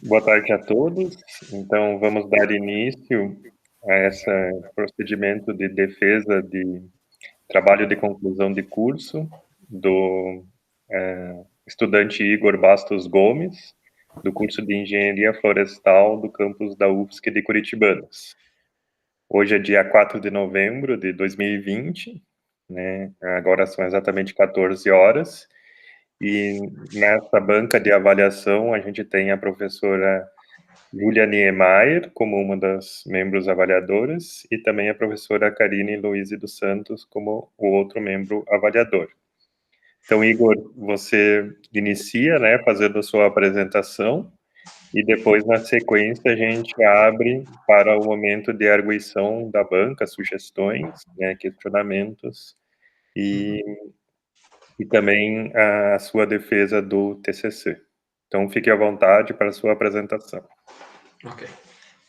Boa tarde a todos. Então, vamos dar início a esse procedimento de defesa de trabalho de conclusão de curso do estudante Igor Bastos Gomes, do curso de Engenharia Florestal do campus da UFSC de Curitibanos. Hoje é dia 4 de novembro de 2020, né? Agora são exatamente 14 horas, e nessa banca de avaliação a gente tem a professora Julia Niemeyer como uma das membros avaliadoras e também a professora Karine Luiz dos Santos como o outro membro avaliador. Então, Igor, você inicia, né, fazendo a sua apresentação e depois, na sequência, a gente abre para o momento de arguição da banca, sugestões, né, questionamentos e também a sua defesa do TCC. Então, fique à vontade para a sua apresentação. Ok.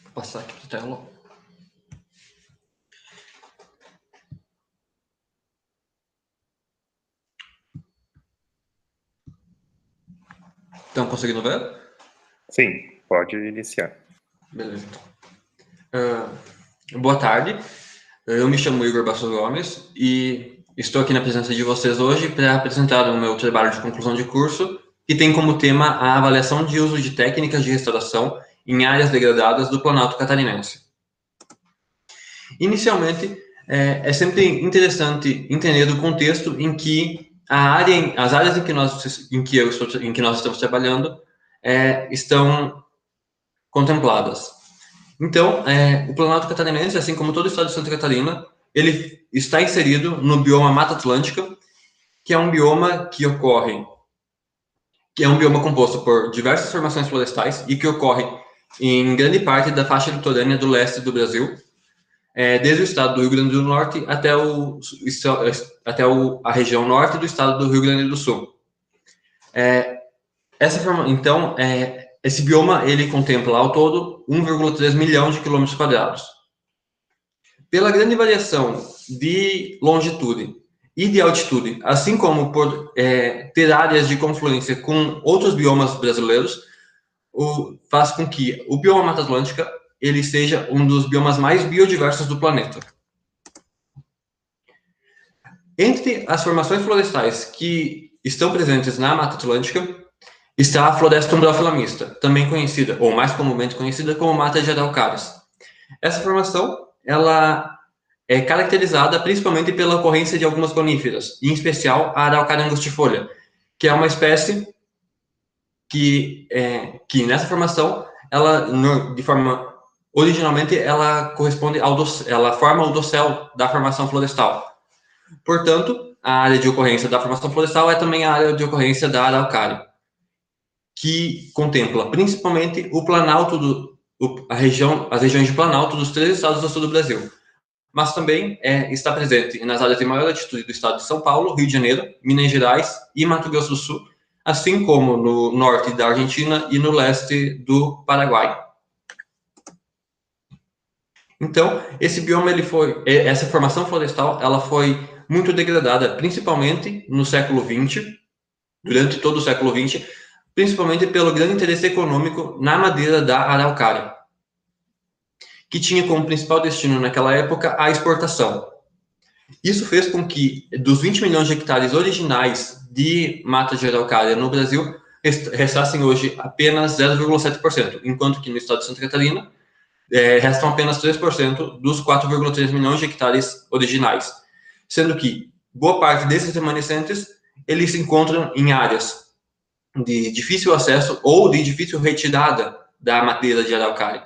Vou passar aqui para a tela. Estão conseguindo ver? Sim, pode iniciar. Beleza, então. Boa tarde. Eu me chamo Igor Bastos Gomes e estou aqui na presença de vocês hoje para apresentar o meu trabalho de conclusão de curso, que tem como tema a avaliação de uso de técnicas de restauração em áreas degradadas do Planalto Catarinense. Inicialmente, é sempre interessante entender o contexto em que as áreas em que nós estamos trabalhando estão contempladas. Então, o Planalto Catarinense, assim como todo o estado de Santa Catarina, ele está inserido no bioma Mata Atlântica, que é um bioma que é um bioma composto por diversas formações florestais e que ocorre em grande parte da faixa litorânea do leste do Brasil, desde o estado do Rio Grande do Norte até a região norte do estado do Rio Grande do Sul. Esse bioma ele contempla ao todo 1,3 milhão de quilômetros quadrados. Pela grande variação de longitude e de altitude, assim como por ter áreas de confluência com outros biomas brasileiros, faz com que o bioma Mata Atlântica ele seja um dos biomas mais biodiversos do planeta. Entre as formações florestais que estão presentes na Mata Atlântica está a floresta umbrófila mista, também conhecida, ou mais comumente conhecida como mata de araucárias. Essa formação, ela é caracterizada principalmente pela ocorrência de algumas coníferas, em especial a araucária angustifolha, que é uma espécie que nessa formação, originalmente ela corresponde ela forma o dossel da formação florestal. Portanto, a área de ocorrência da formação florestal é também a área de ocorrência da araucária, que contempla principalmente o planalto as regiões de planalto dos 3 estados do sul do Brasil, mas também está presente nas áreas de maior altitude do estado de São Paulo, Rio de Janeiro, Minas Gerais e Mato Grosso do Sul, assim como no norte da Argentina e no leste do Paraguai. Então, esse bioma essa formação florestal, ela foi muito degradada, principalmente no século XX, durante todo o século XX, principalmente pelo grande interesse econômico na madeira da araucária, que tinha como principal destino naquela época a exportação. Isso fez com que, dos 20 milhões de hectares originais de mata de araucária no Brasil, restassem hoje apenas 0,7%, enquanto que no estado de Santa Catarina restam apenas 3% dos 4,3 milhões de hectares originais, sendo que boa parte desses remanescentes eles se encontram em áreas de difícil acesso ou de difícil retirada da madeira de araucária.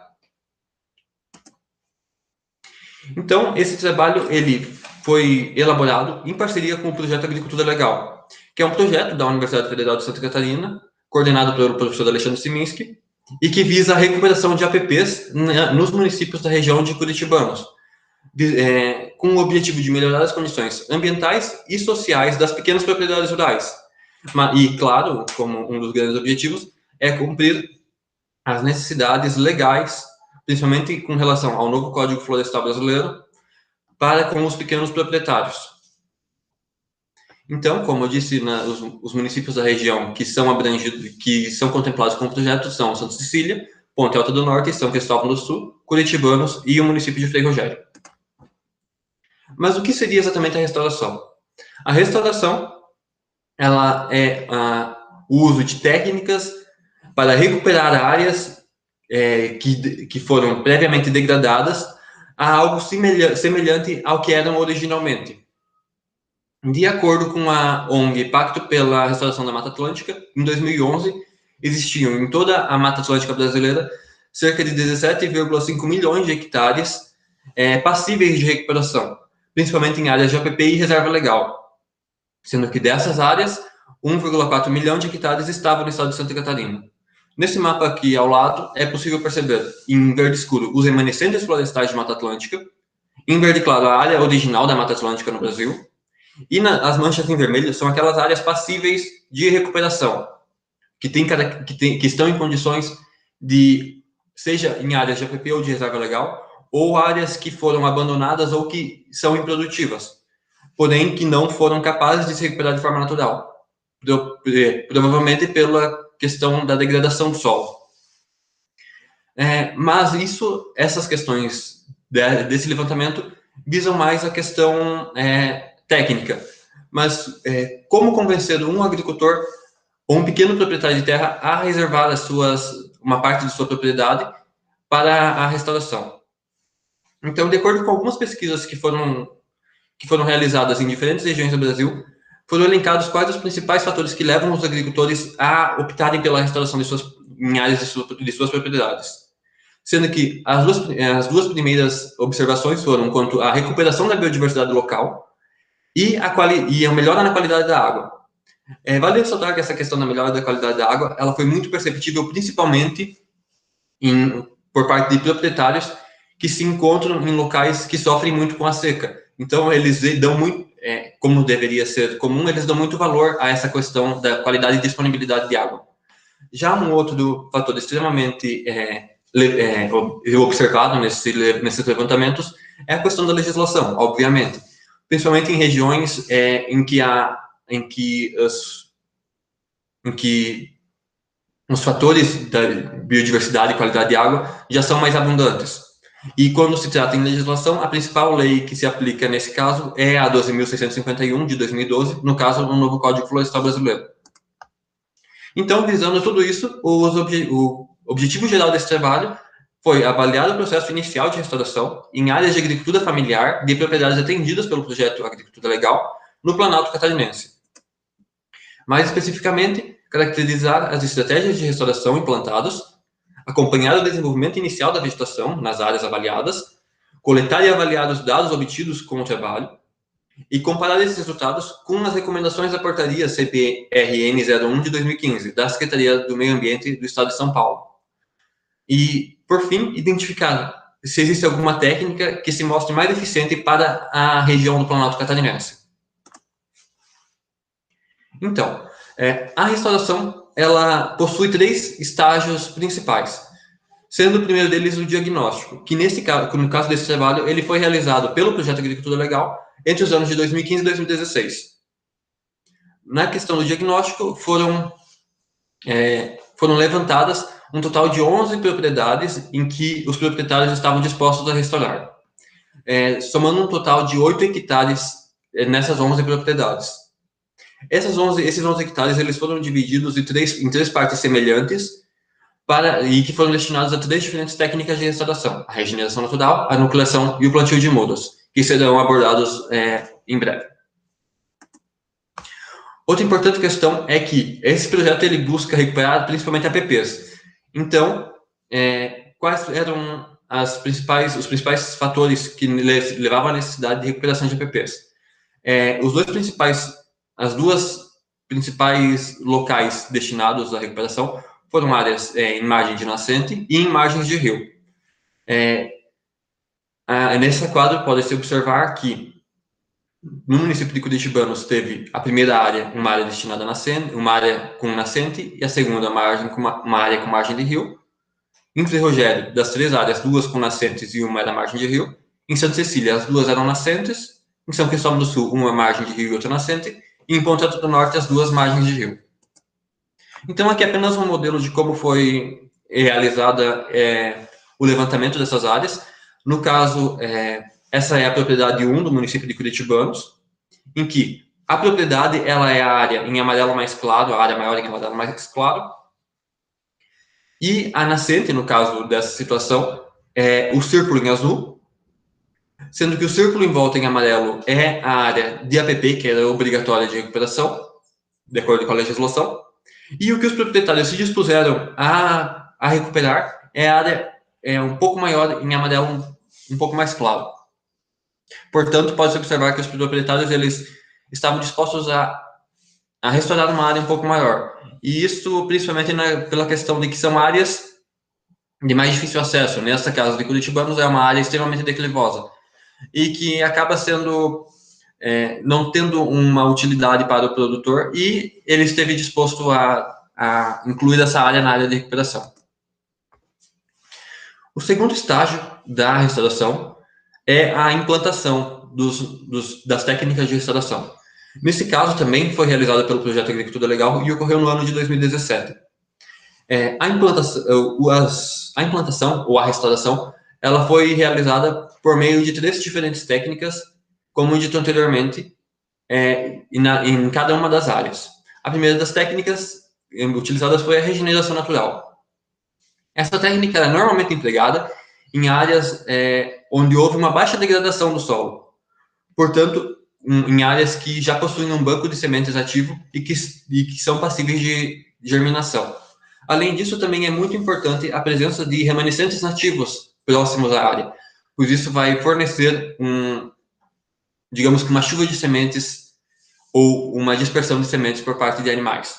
Então, esse trabalho ele foi elaborado em parceria com o Projeto Agricultura Legal, que é um projeto da Universidade Federal de Santa Catarina, coordenado pelo professor Alexandre Siminski, e que visa a recuperação de APPs nos municípios da região de Curitibanos, com o objetivo de melhorar as condições ambientais e sociais das pequenas propriedades rurais. E, claro, como um dos grandes objetivos, é cumprir as necessidades legais, principalmente com relação ao novo Código Florestal Brasileiro, para com os pequenos proprietários. Então, como eu disse, os municípios da região que são abrangidos, que são contemplados com o projeto são Santa Cecília, Ponte Alta do Norte, São Cristóvão do Sul, Curitibanos e o município de Frei Rogério. Mas o que seria exatamente a restauração? A restauração, ela é o uso de técnicas para recuperar áreas que foram previamente degradadas a algo semelhante ao que eram originalmente. De acordo com a ONG Pacto pela Restauração da Mata Atlântica, em 2011, existiam em toda a Mata Atlântica brasileira cerca de 17,5 milhões de hectares passíveis de recuperação, principalmente em áreas de APP e reserva legal, sendo que dessas áreas, 1,4 milhão de hectares estavam no estado de Santa Catarina. Nesse mapa aqui ao lado, é possível perceber, em verde escuro, os remanescentes florestais de Mata Atlântica, em verde claro, a área original da Mata Atlântica no Brasil, e as manchas em vermelho são aquelas áreas passíveis de recuperação, que estão em condições de, seja em áreas de APP ou de reserva legal, ou áreas que foram abandonadas ou que são improdutivas, porém que não foram capazes de se recuperar de forma natural, provavelmente pela questão da degradação do solo. Mas essas questões desse levantamento visam mais a questão técnica. Mas como convencer um agricultor ou um pequeno proprietário de terra a reservar uma parte de sua propriedade para a restauração? Então, de acordo com algumas pesquisas que foram realizadas em diferentes regiões do Brasil, foram elencados quais os principais fatores que levam os agricultores a optarem pela restauração em áreas de suas propriedades. Sendo que as duas primeiras observações foram quanto à recuperação da biodiversidade local e a melhora na qualidade da água. Vale ressaltar que essa questão da melhora da qualidade da água, ela foi muito perceptível principalmente por parte de proprietários que se encontram em locais que sofrem muito com a seca. Então, eles dão muito, como deveria ser comum, eles dão muito valor a essa questão da qualidade e disponibilidade de água. Já um outro fator extremamente observado nesses levantamentos é a questão da legislação, obviamente, principalmente em regiões em que os fatores da biodiversidade e qualidade de água já são mais abundantes. E quando se trata em legislação, a principal lei que se aplica nesse caso é a 12.651 de 2012, no caso, o novo Código Florestal Brasileiro. Então, visando tudo isso, o objetivo geral desse trabalho foi avaliar o processo inicial de restauração em áreas de agricultura familiar de propriedades atendidas pelo projeto Agricultura Legal no Planalto Catarinense. Mais especificamente, caracterizar as estratégias de restauração implantadas, acompanhar o desenvolvimento inicial da vegetação nas áreas avaliadas, coletar e avaliar os dados obtidos com o trabalho e comparar esses resultados com as recomendações da portaria CPRN 01 de 2015, da Secretaria do Meio Ambiente do Estado de São Paulo. E, por fim, identificar se existe alguma técnica que se mostre mais eficiente para a região do Planalto Catarinense. Então, a restauração, ela possui 3 estágios principais, sendo o primeiro deles o diagnóstico, que no caso desse trabalho, ele foi realizado pelo Projeto Agricultura Legal entre os anos de 2015 e 2016. Na questão do diagnóstico, foram levantadas um total de 11 propriedades em que os proprietários estavam dispostos a restaurar, somando um total de 8 hectares nessas 11 propriedades. Esses 11 hectares eles foram divididos em três partes semelhantes e que foram destinados a 3 diferentes técnicas de restauração: a regeneração natural, a nucleação e o plantio de mudas, que serão abordados em breve. Outra importante questão é que esse projeto ele busca recuperar principalmente APPs. Então, quais eram os principais fatores que levavam à necessidade de recuperação de APPs? As duas principais locais destinados à recuperação foram áreas em margem de nascente e em margens de rio. Nesse quadro, pode-se observar que no município de Curitibanos teve a primeira área, uma área destinada a nascente, uma área com nascente, e a segunda uma área com margem de rio. Em Frei Rogério, das 3 áreas, 2 com nascentes e uma era margem de rio. Em Santa Cecília, as 2 eram nascentes. Em São Cristóvão do Sul, uma margem de rio e outra nascente. e em Ponta do Norte as duas margens de rio. Então, aqui é apenas um modelo de como foi realizada o levantamento dessas áreas. No caso, essa é a propriedade 1 do município de Curitibanos, em que a propriedade ela é a área em amarelo mais claro, a área maior em amarelo mais claro, e a nascente, no caso dessa situação, é o círculo em azul, sendo que o círculo em volta em amarelo é a área de APP, que era obrigatória de recuperação, de acordo com a legislação, e o que os proprietários se dispuseram a recuperar é a área um pouco maior em amarelo, um pouco mais claro. Portanto, pode-se observar que os proprietários eles estavam dispostos a restaurar uma área um pouco maior. E isso principalmente pela questão de que são áreas de mais difícil acesso. Nessa casa de Curitibanos é uma área extremamente declivosa e que acaba sendo não tendo uma utilidade para o produtor, e ele esteve disposto a incluir essa área na área de recuperação. O segundo estágio da restauração é a implantação das técnicas de restauração. Nesse caso, também foi realizada pelo Projeto Agricultura Legal e ocorreu no ano de 2017. A implantação ou a restauração, ela foi realizada por meio de 3 diferentes técnicas, como dito anteriormente, em cada uma das áreas. A primeira das técnicas utilizadas foi a regeneração natural. Essa técnica é normalmente empregada em áreas onde houve uma baixa degradação do solo. Portanto, em áreas que já possuem um banco de sementes ativo e que são passíveis de germinação. Além disso, também é muito importante a presença de remanescentes nativos próximos à área, pois isso vai fornecer digamos que uma chuva de sementes ou uma dispersão de sementes por parte de animais.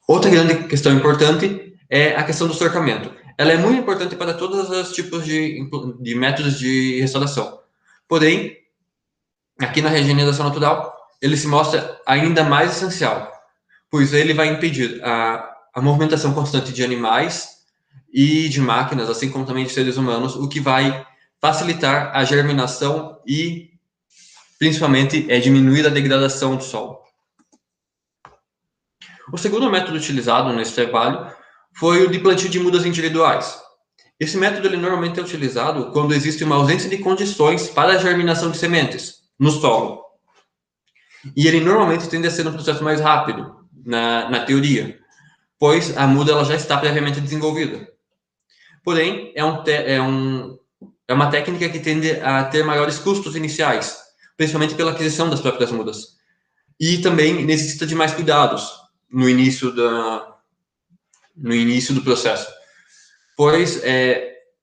Outra grande questão importante é a questão do cercamento. Ela é muito importante para todos os tipos de métodos de restauração. Porém, aqui na regeneração natural, ele se mostra ainda mais essencial, pois ele vai impedir a movimentação constante de animais e de máquinas, assim como também de seres humanos, o que vai facilitar a germinação e, principalmente, diminuir a degradação do solo. O segundo método utilizado nesse trabalho foi o de plantio de mudas individuais. Esse método ele normalmente é utilizado quando existe uma ausência de condições para a germinação de sementes no solo. E ele normalmente tende a ser um processo mais rápido, na teoria, pois a muda ela já está previamente desenvolvida. Porém, é uma técnica que tende a ter maiores custos iniciais, principalmente pela aquisição das próprias mudas. E também necessita de mais cuidados no início do processo. Pois,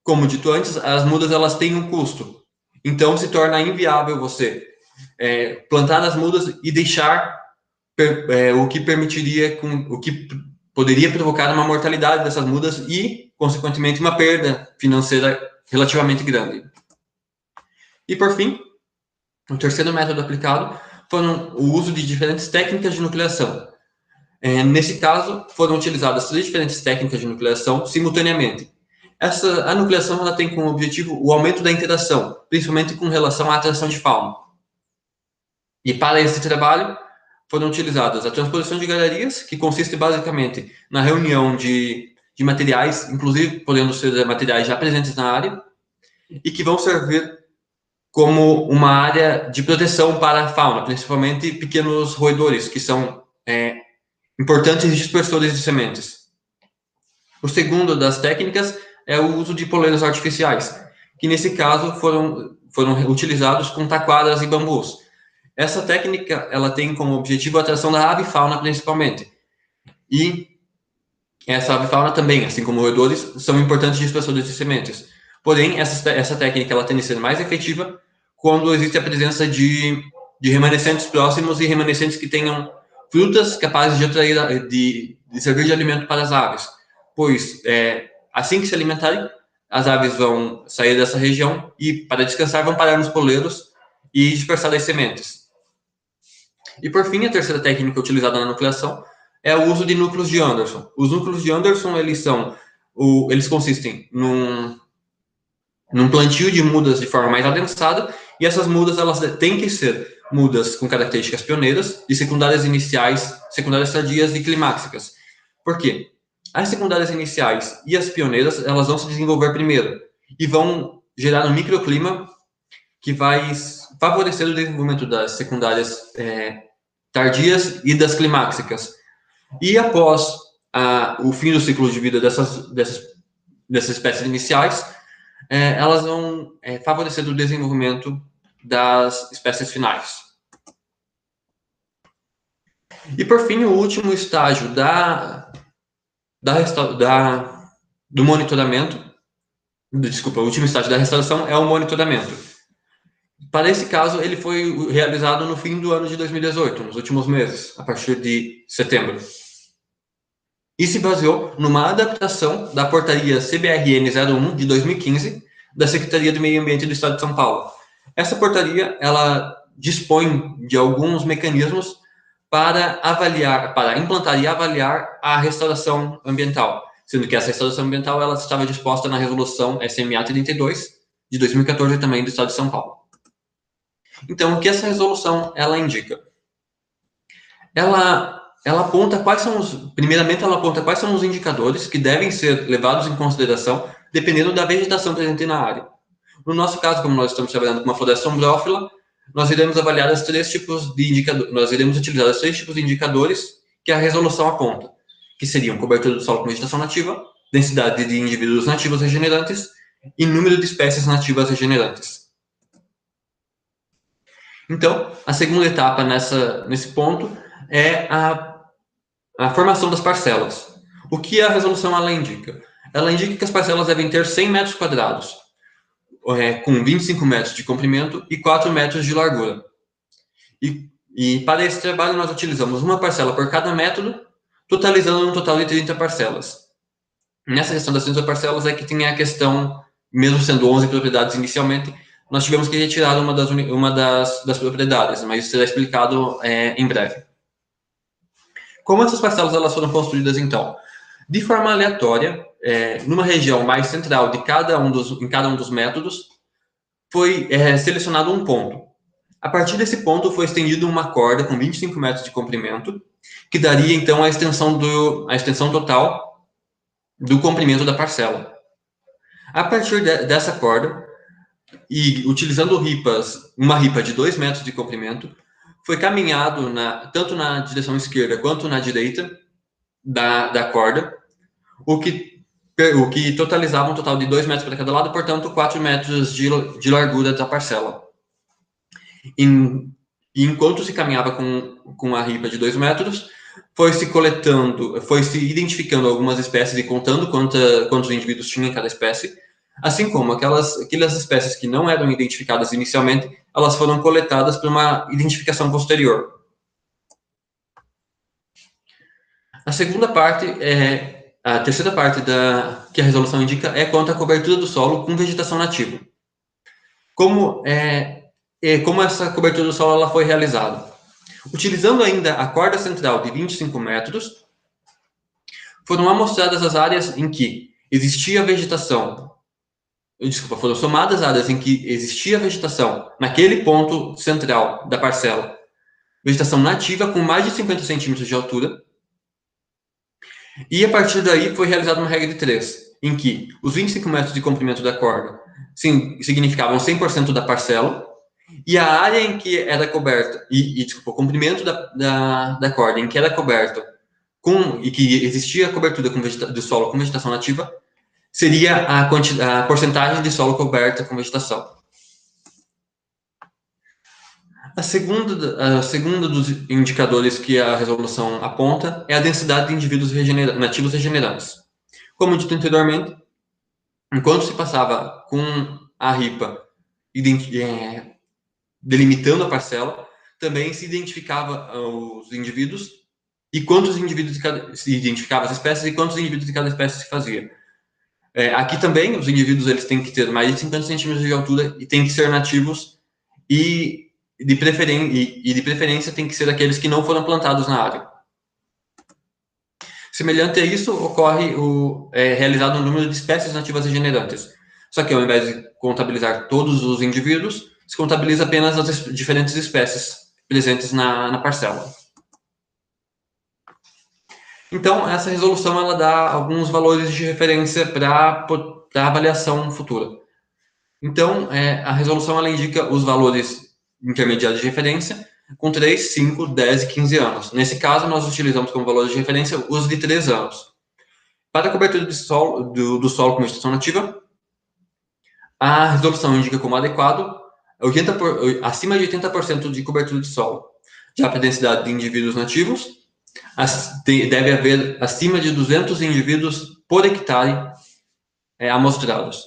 como dito antes, as mudas elas têm um custo. Então, se torna inviável você plantar as mudas e deixar o que poderia provocar uma mortalidade dessas mudas e, consequentemente, uma perda financeira relativamente grande. E, por fim, o terceiro método aplicado foi o uso de diferentes técnicas de nucleação. Nesse caso, foram utilizadas 3 diferentes técnicas de nucleação simultaneamente. A nucleação ela tem como objetivo o aumento da interação, principalmente com relação à atração de fauna. E para esse trabalho, foram utilizadas a transposição de galerias, que consiste basicamente na reunião de materiais, inclusive podendo ser materiais já presentes na área, e que vão servir como uma área de proteção para a fauna, principalmente pequenos roedores, que são importantes dispersores de sementes. O segundo das técnicas é o uso de poleiros artificiais, que nesse caso foram utilizados com taquaras e bambus. Essa técnica ela tem como objetivo a atração da avifauna principalmente. E essa avifauna também, assim como roedores, são importantes dispersores de sementes. Porém, essa técnica ela tende a ser mais efetiva quando existe a presença de remanescentes próximos e remanescentes que tenham frutas capazes de atrair, de servir de alimento para as aves. Pois, assim que se alimentarem, as aves vão sair dessa região e, para descansar, vão parar nos poleiros e dispersar as sementes. E, por fim, a terceira técnica utilizada na nucleação é o uso de núcleos de Anderson. Os núcleos de Anderson, eles consistem num plantio de mudas de forma mais adensada, e essas mudas elas têm que ser mudas com características pioneiras e secundárias iniciais, secundárias tardias e climáxicas. Por quê? As secundárias iniciais e as pioneiras, elas vão se desenvolver primeiro e vão gerar um microclima que vai favorecer o desenvolvimento das secundárias tardias e das climáxicas. E após o fim do ciclo de vida dessas espécies iniciais, elas vão favorecer o desenvolvimento das espécies finais. E, por fim, o último estágio do monitoramento, o último estágio da restauração é o monitoramento. Para esse caso, ele foi realizado no fim do ano de 2018, nos últimos meses, a partir de setembro. E se baseou numa adaptação da portaria CBRN 01 de 2015 da Secretaria do Meio Ambiente do Estado de São Paulo. Essa portaria, ela dispõe de alguns mecanismos para implantar e avaliar a restauração ambiental, sendo que essa restauração ambiental ela estava disposta na resolução SMA 32 de 2014 também do Estado de São Paulo. Então, o que essa resolução ela indica? Ela aponta primeiramente ela aponta quais são os indicadores que devem ser levados em consideração dependendo da vegetação presente na área. No nosso caso, como nós estamos trabalhando com uma floresta ombrófila, nós iremos avaliar os três tipos de indicadores, nós iremos utilizar os 3 tipos de indicadores que a resolução aponta, que seriam cobertura do solo com vegetação nativa, densidade de indivíduos nativos regenerantes e número de espécies nativas regenerantes. Então, a segunda etapa nesse ponto é a formação das parcelas. O que a resolução ela indica? Ela indica que as parcelas devem ter 100 metros quadrados, com 25 metros de comprimento e 4 metros de largura. E para esse trabalho nós utilizamos uma parcela por cada método, totalizando um total de 30 parcelas. Nessa questão das 30 parcelas é que tem a questão, mesmo sendo 11 propriedades inicialmente, nós tivemos que retirar uma das propriedades, mas isso será explicado em breve. Como essas parcelas elas foram construídas, então? De forma aleatória, numa região mais central em cada um dos métodos, foi selecionado um ponto. A partir desse ponto, foi estendida uma corda com 25 metros de comprimento, que daria, então, a extensão total do comprimento da parcela. A partir dessa corda, e utilizando uma ripa de 2 metros de comprimento, foi caminhado tanto na direção esquerda quanto na direita da corda, o que totalizava um total de 2 metros para cada lado, portanto, 4 metros de largura da parcela. Enquanto se caminhava com a ripa de 2 metros, foi se identificando algumas espécies e contando quantos indivíduos tinha em cada espécie, assim como aquelas espécies que não eram identificadas inicialmente, elas foram coletadas por uma identificação posterior. A terceira parte que a resolução indica é quanto à cobertura do solo com vegetação nativa. Como essa cobertura do solo ela foi realizada? Utilizando ainda a corda central de 25 metros, foram amostradas as áreas em que existia vegetação. Foram somadas áreas em que existia vegetação naquele ponto central da parcela, vegetação nativa com mais de 50 centímetros de altura, e a partir daí foi realizada uma regra de 3, em que os 25 metros de comprimento da corda significavam 100% da parcela, e a área em que era coberta, o comprimento da corda em que era coberto e que existia a cobertura do solo com vegetação nativa, seria a porcentagem de solo coberta com vegetação. A segunda dos indicadores que a resolução aponta é a densidade de indivíduos nativos regenerantes. Como dito anteriormente, enquanto se passava com a ripa delimitando a parcela, também se identificava os indivíduos e quantos indivíduos se identificava as espécies e quantos indivíduos de cada espécie se fazia. Aqui também, os indivíduos eles têm que ter mais de 50 centímetros de altura e têm que ser nativos e de preferência tem que ser aqueles que não foram plantados na área. Semelhante a isso, ocorre realizado um número de espécies nativas regenerantes. Só que ao invés de contabilizar todos os indivíduos, se contabiliza apenas as diferentes espécies presentes na parcela. Então, essa resolução ela dá alguns valores de referência para a avaliação futura. Então, a resolução ela indica os valores intermediários de referência com 3, 5, 10 e 15 anos. Nesse caso, nós utilizamos como valores de referência os de 3 anos. Para a cobertura do solo com vegetação nativa, a resolução indica como adequado acima de 80% de cobertura de solo. Já para a densidade de indivíduos nativos, deve haver acima de 200 indivíduos por hectare amostrados.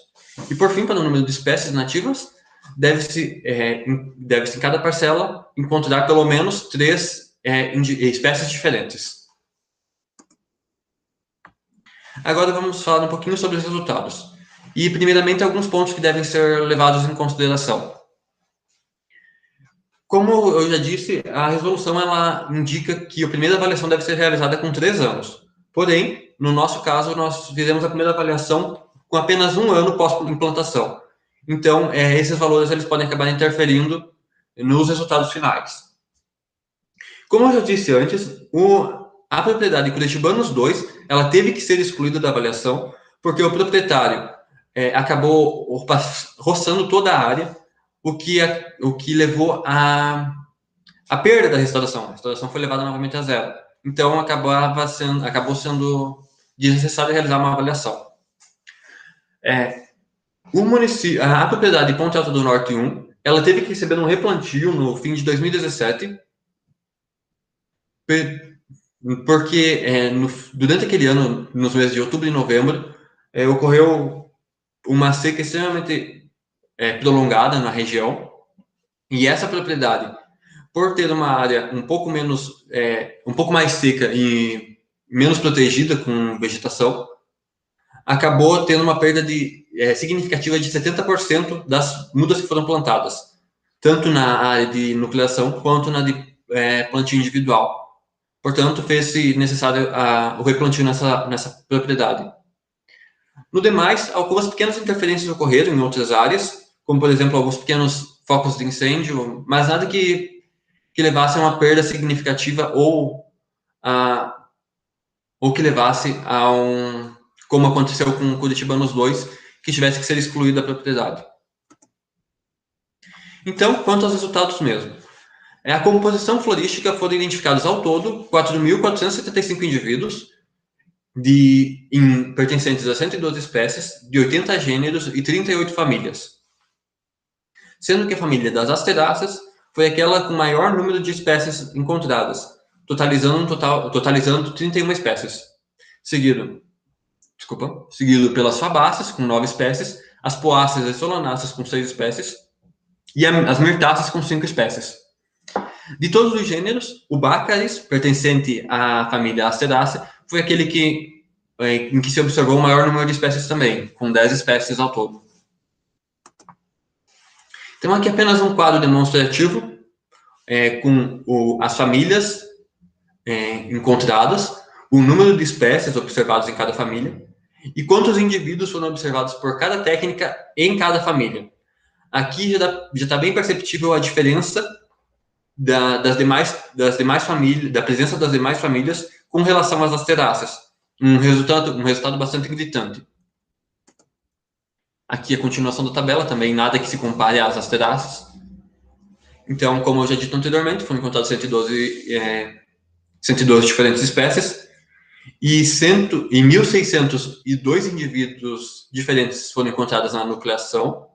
E, por fim, para o número de espécies nativas, deve-se em cada parcela encontrar pelo menos 3 espécies diferentes. Agora vamos falar um pouquinho sobre os resultados. E, primeiramente, alguns pontos que devem ser levados em consideração. Como eu já disse, a resolução ela indica que a primeira avaliação deve ser realizada com 3 anos. Porém, no nosso caso, nós fizemos a primeira avaliação com apenas 1 ano pós-implantação. Então, esses valores eles podem acabar interferindo nos resultados finais. Como eu já disse antes, a propriedade Curitibanos 2 ela teve que ser excluída da avaliação porque o proprietário acabou roçando toda a área, o que levou à perda da restauração. A restauração foi levada novamente a zero. Então, acabou sendo desnecessário realizar uma avaliação. A propriedade Ponte Alta do Norte 1, ela teve que receber um replantio no fim de 2017, porque durante aquele ano, nos meses de outubro e novembro, ocorreu uma seca extremamente prolongada na região, e essa propriedade, por ter uma área um pouco mais seca e menos protegida com vegetação, acabou tendo uma perda significativa de 70% das mudas que foram plantadas, tanto na área de nucleação quanto na de plantio individual. Portanto, fez-se necessário o replantio nessa propriedade. No demais, algumas pequenas interferências ocorreram em outras áreas, como, por exemplo, alguns pequenos focos de incêndio, mas nada que levasse a uma perda significativa ou que levasse como aconteceu com o Curitibanos 2, que tivesse que ser excluído da propriedade. Então, quanto aos resultados mesmo. A composição florística foram identificados ao todo 4.475 indivíduos pertencentes a 112 espécies, de 80 gêneros e 38 famílias. Sendo que a família das asteráceas foi aquela com maior número de espécies encontradas, totalizando 31 espécies. Seguido pelas fabáceas, com 9 espécies, as poáceas e solanáceas, com 6 espécies, e as mirtáceas, com 5 espécies. De todos os gêneros, o Bácaris, pertencente à família Asterácea, foi aquele em que se observou o maior número de espécies também, com 10 espécies ao todo. Então, aqui apenas um quadro demonstrativo com as famílias encontradas, o número de espécies observadas em cada família e quantos indivíduos foram observados por cada técnica em cada família. Aqui já está bem perceptível a diferença da presença das demais famílias com relação às asteráceas. Um resultado bastante gritante. Aqui a continuação da tabela, também nada que se compare às asteráceas. Então, como eu já dito anteriormente, foram encontradas 112 diferentes espécies e 1.602 indivíduos diferentes foram encontrados na nucleação,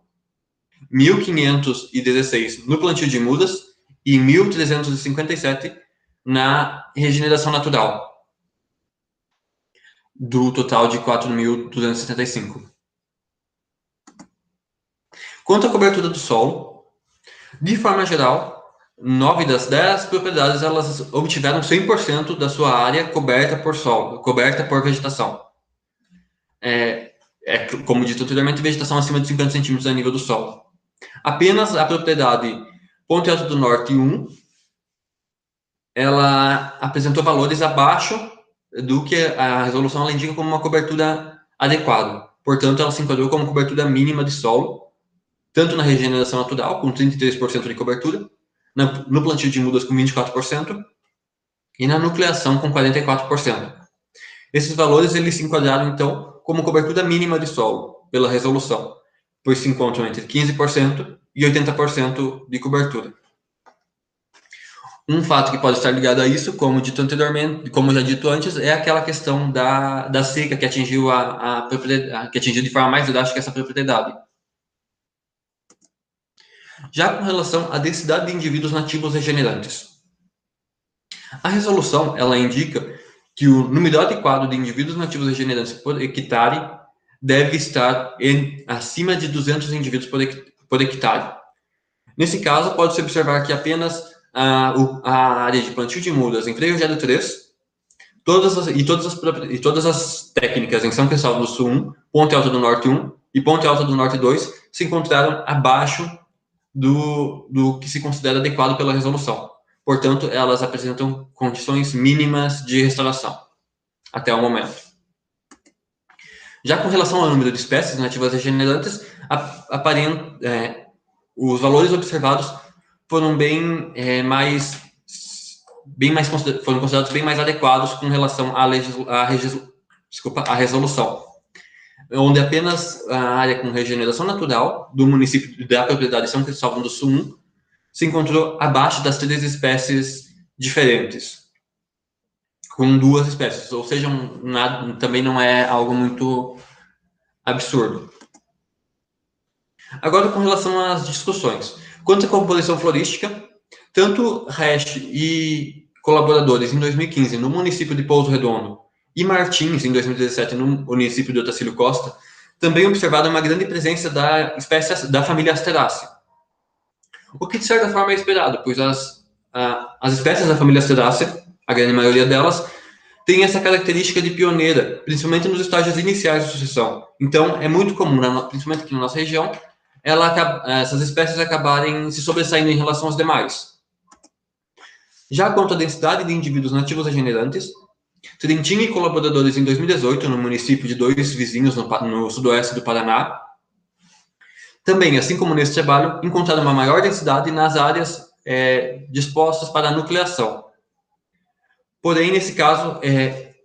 1.516 no plantio de mudas e 1.357 na regeneração natural, do total de 4.275. Quanto à cobertura do solo, de forma geral, 9 das 10 propriedades elas obtiveram 100% da sua área coberta por vegetação. Como dito anteriormente, vegetação acima de 50 centímetros a nível do solo. Apenas a propriedade Ponte Alta do Norte 1, ela apresentou valores abaixo do que a resolução ela indica como uma cobertura adequada. Portanto, ela se enquadrou como cobertura mínima de solo. tanto na regeneração natural, com 33% de cobertura, no plantio de mudas com 24%, e na nucleação com 44%. Esses valores eles se enquadraram, então, como cobertura mínima de solo, pela resolução, pois se encontram entre 15% e 80% de cobertura. Um fato que pode estar ligado a isso, como dito anteriormente, como já dito antes, é aquela questão da seca que atingiu que atingiu de forma mais drástica essa propriedade. Já com relação à densidade de indivíduos nativos regenerantes. A resolução, ela indica que o número adequado de indivíduos nativos regenerantes por hectare deve estar acima de 200 indivíduos por hectare. Nesse caso, pode-se observar que apenas a área de plantio de mudas em Frei Rogério 3, todas as técnicas em São Cristóvão do Sul 1, Ponte Alta do Norte 1 e Ponte Alta do Norte 2 se encontraram abaixo do que se considera adequado pela resolução. Portanto, elas apresentam condições mínimas de restauração, até o momento. Já com relação ao número de espécies nativas regenerantes, os valores observados foram foram considerados bem mais adequados com relação à resolução, onde apenas a área com regeneração natural do município da propriedade de São Cristóvão do Sul 1 se encontrou abaixo das 3 espécies diferentes, com 2 espécies, ou seja, também não é algo muito absurdo. Agora, com relação às discussões. Quanto à composição florística, tanto Resch e colaboradores em 2015 no município de Pouso Redondo e Martins em 2017 no município de Otacílio Costa também observaram uma grande presença da espécie da família Asterácea. O que de certa forma é esperado, pois as espécies da família Asterácea, a grande maioria delas, tem essa característica de pioneira, principalmente nos estágios iniciais de sucessão. Então, é muito comum, principalmente aqui na nossa região, essas espécies acabarem se sobressaindo em relação às demais. Já quanto à densidade de indivíduos nativos regenerantes, Trentin e colaboradores em 2018, no município de 2 vizinhos no sudoeste do Paraná, também, assim como nesse trabalho, encontraram uma maior densidade nas áreas dispostas para a nucleação. Porém, nesse caso,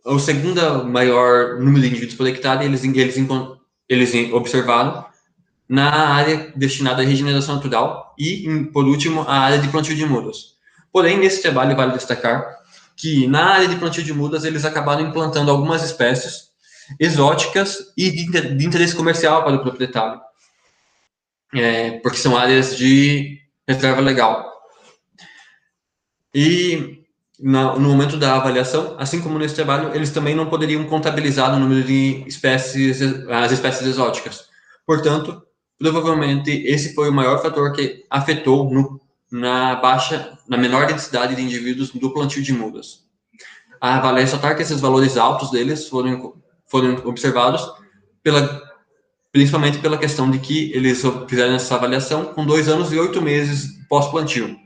o segundo maior número de indivíduos por hectare, eles observaram na área destinada à regeneração natural e, por último, a área de plantio de mudas. Porém, nesse trabalho, vale destacar que na área de plantio de mudas, eles acabaram implantando algumas espécies exóticas e de interesse comercial para o proprietário, porque são áreas de reserva legal. E no momento da avaliação, assim como nesse trabalho, eles também não poderiam contabilizar o número de as espécies exóticas. Portanto, provavelmente esse foi o maior fator que afetou na menor densidade de indivíduos do plantio de mudas. Vale ressaltar que esses valores altos deles foram observados principalmente pela questão de que eles fizeram essa avaliação com 2 anos e 8 meses pós-plantio.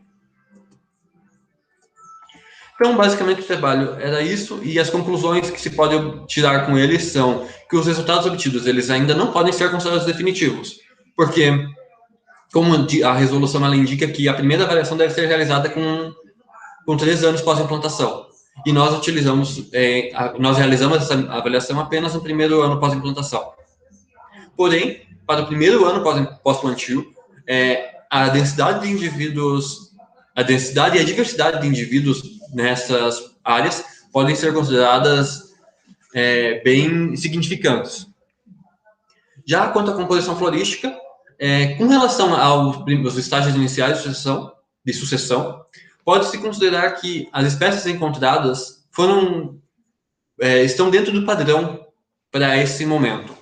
Então, basicamente, o trabalho era isso, e as conclusões que se pode tirar com eles são que os resultados obtidos eles ainda não podem ser considerados definitivos, porque, como a resolução ela indica que a primeira avaliação deve ser realizada com 3 anos pós-implantação, e nós realizamos essa avaliação apenas no primeiro ano pós-implantação. Porém, para o primeiro ano pós-plantio, a densidade de indivíduos, a densidade e a diversidade de indivíduos nessas áreas podem ser consideradas bem significantes. Já quanto à composição florística, com relação aos estágios iniciais de sucessão, pode-se considerar que as espécies encontradas estão dentro do padrão para esse momento.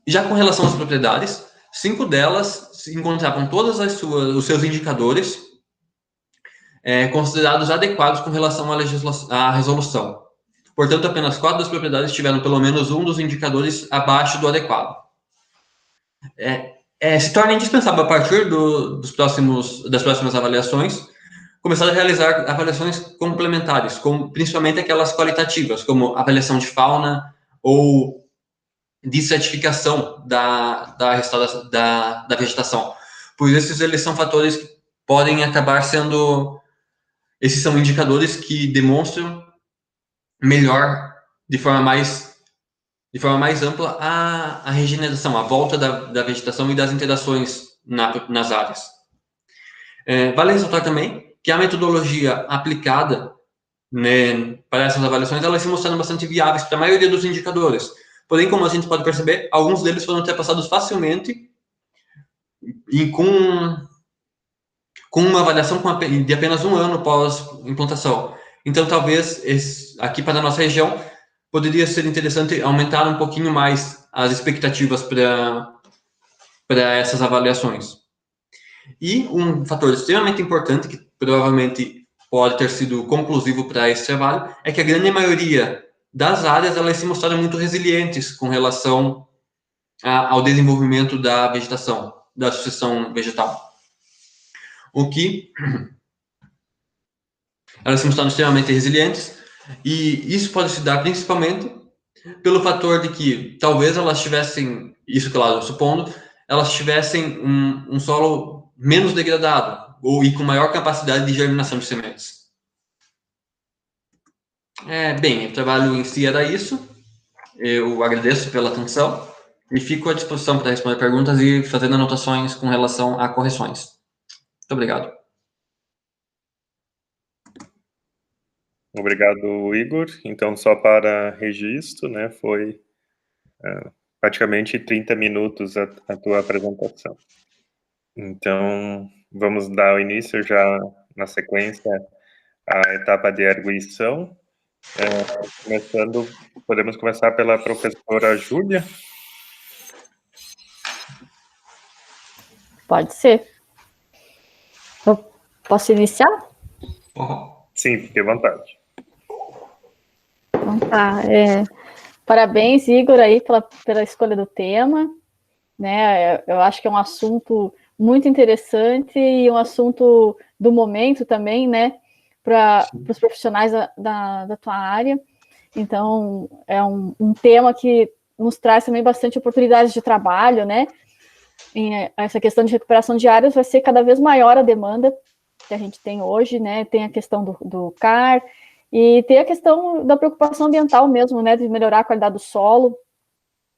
Já com relação às propriedades, 5 delas se encontravam todas os seus indicadores considerados adequados com relação à resolução. Portanto, apenas 4 das propriedades tiveram pelo menos um dos indicadores abaixo do adequado. Se torna indispensável, a partir das próximas avaliações, começar a realizar avaliações complementares, principalmente aquelas qualitativas, como avaliação de fauna ou de certificação da vegetação. Por isso, eles são fatores que podem acabar sendo... Esses são indicadores que demonstram melhor, de forma mais ampla, a regeneração, a volta da vegetação e das interações nas áreas. Vale ressaltar também que a metodologia aplicada, né, para essas avaliações, elas se mostraram bastante viáveis para a maioria dos indicadores. Porém, como a gente pode perceber, alguns deles foram ultrapassados facilmente e com uma avaliação de apenas 1 ano pós-implantação. Então, talvez, aqui para a nossa região, poderia ser interessante aumentar um pouquinho mais as expectativas para essas avaliações. E um fator extremamente importante, que provavelmente pode ter sido conclusivo para esse trabalho, é que a grande maioria das áreas elas se mostraram muito resilientes com relação ao desenvolvimento da vegetação, da sucessão vegetal. O que elas se mostraram extremamente resilientes, e isso pode se dar principalmente pelo fator de que talvez elas tivessem, isso claro, supondo, elas tivessem um solo menos degradado e com maior capacidade de germinação de sementes. Bem, o trabalho em si era isso. Eu agradeço pela atenção e fico à disposição para responder perguntas e fazer anotações com relação a correções. Muito obrigado. Obrigado, Igor. Então, só para registro, né, foi praticamente 30 minutos a tua apresentação. Então, vamos dar o início já na sequência à etapa de arguição. Podemos começar pela professora Júlia? Pode ser. Eu posso iniciar? Sim, fique à vontade. Então tá. Parabéns, Igor, aí pela escolha do tema. Né? Eu acho que é um assunto muito interessante e um assunto do momento também, né? Para os profissionais da tua área. Então, é um tema que nos traz também bastante oportunidades de trabalho, né? Essa questão de recuperação de áreas vai ser cada vez maior a demanda que a gente tem hoje, né? Tem a questão do CAR e tem a questão da preocupação ambiental mesmo, né? De melhorar a qualidade do solo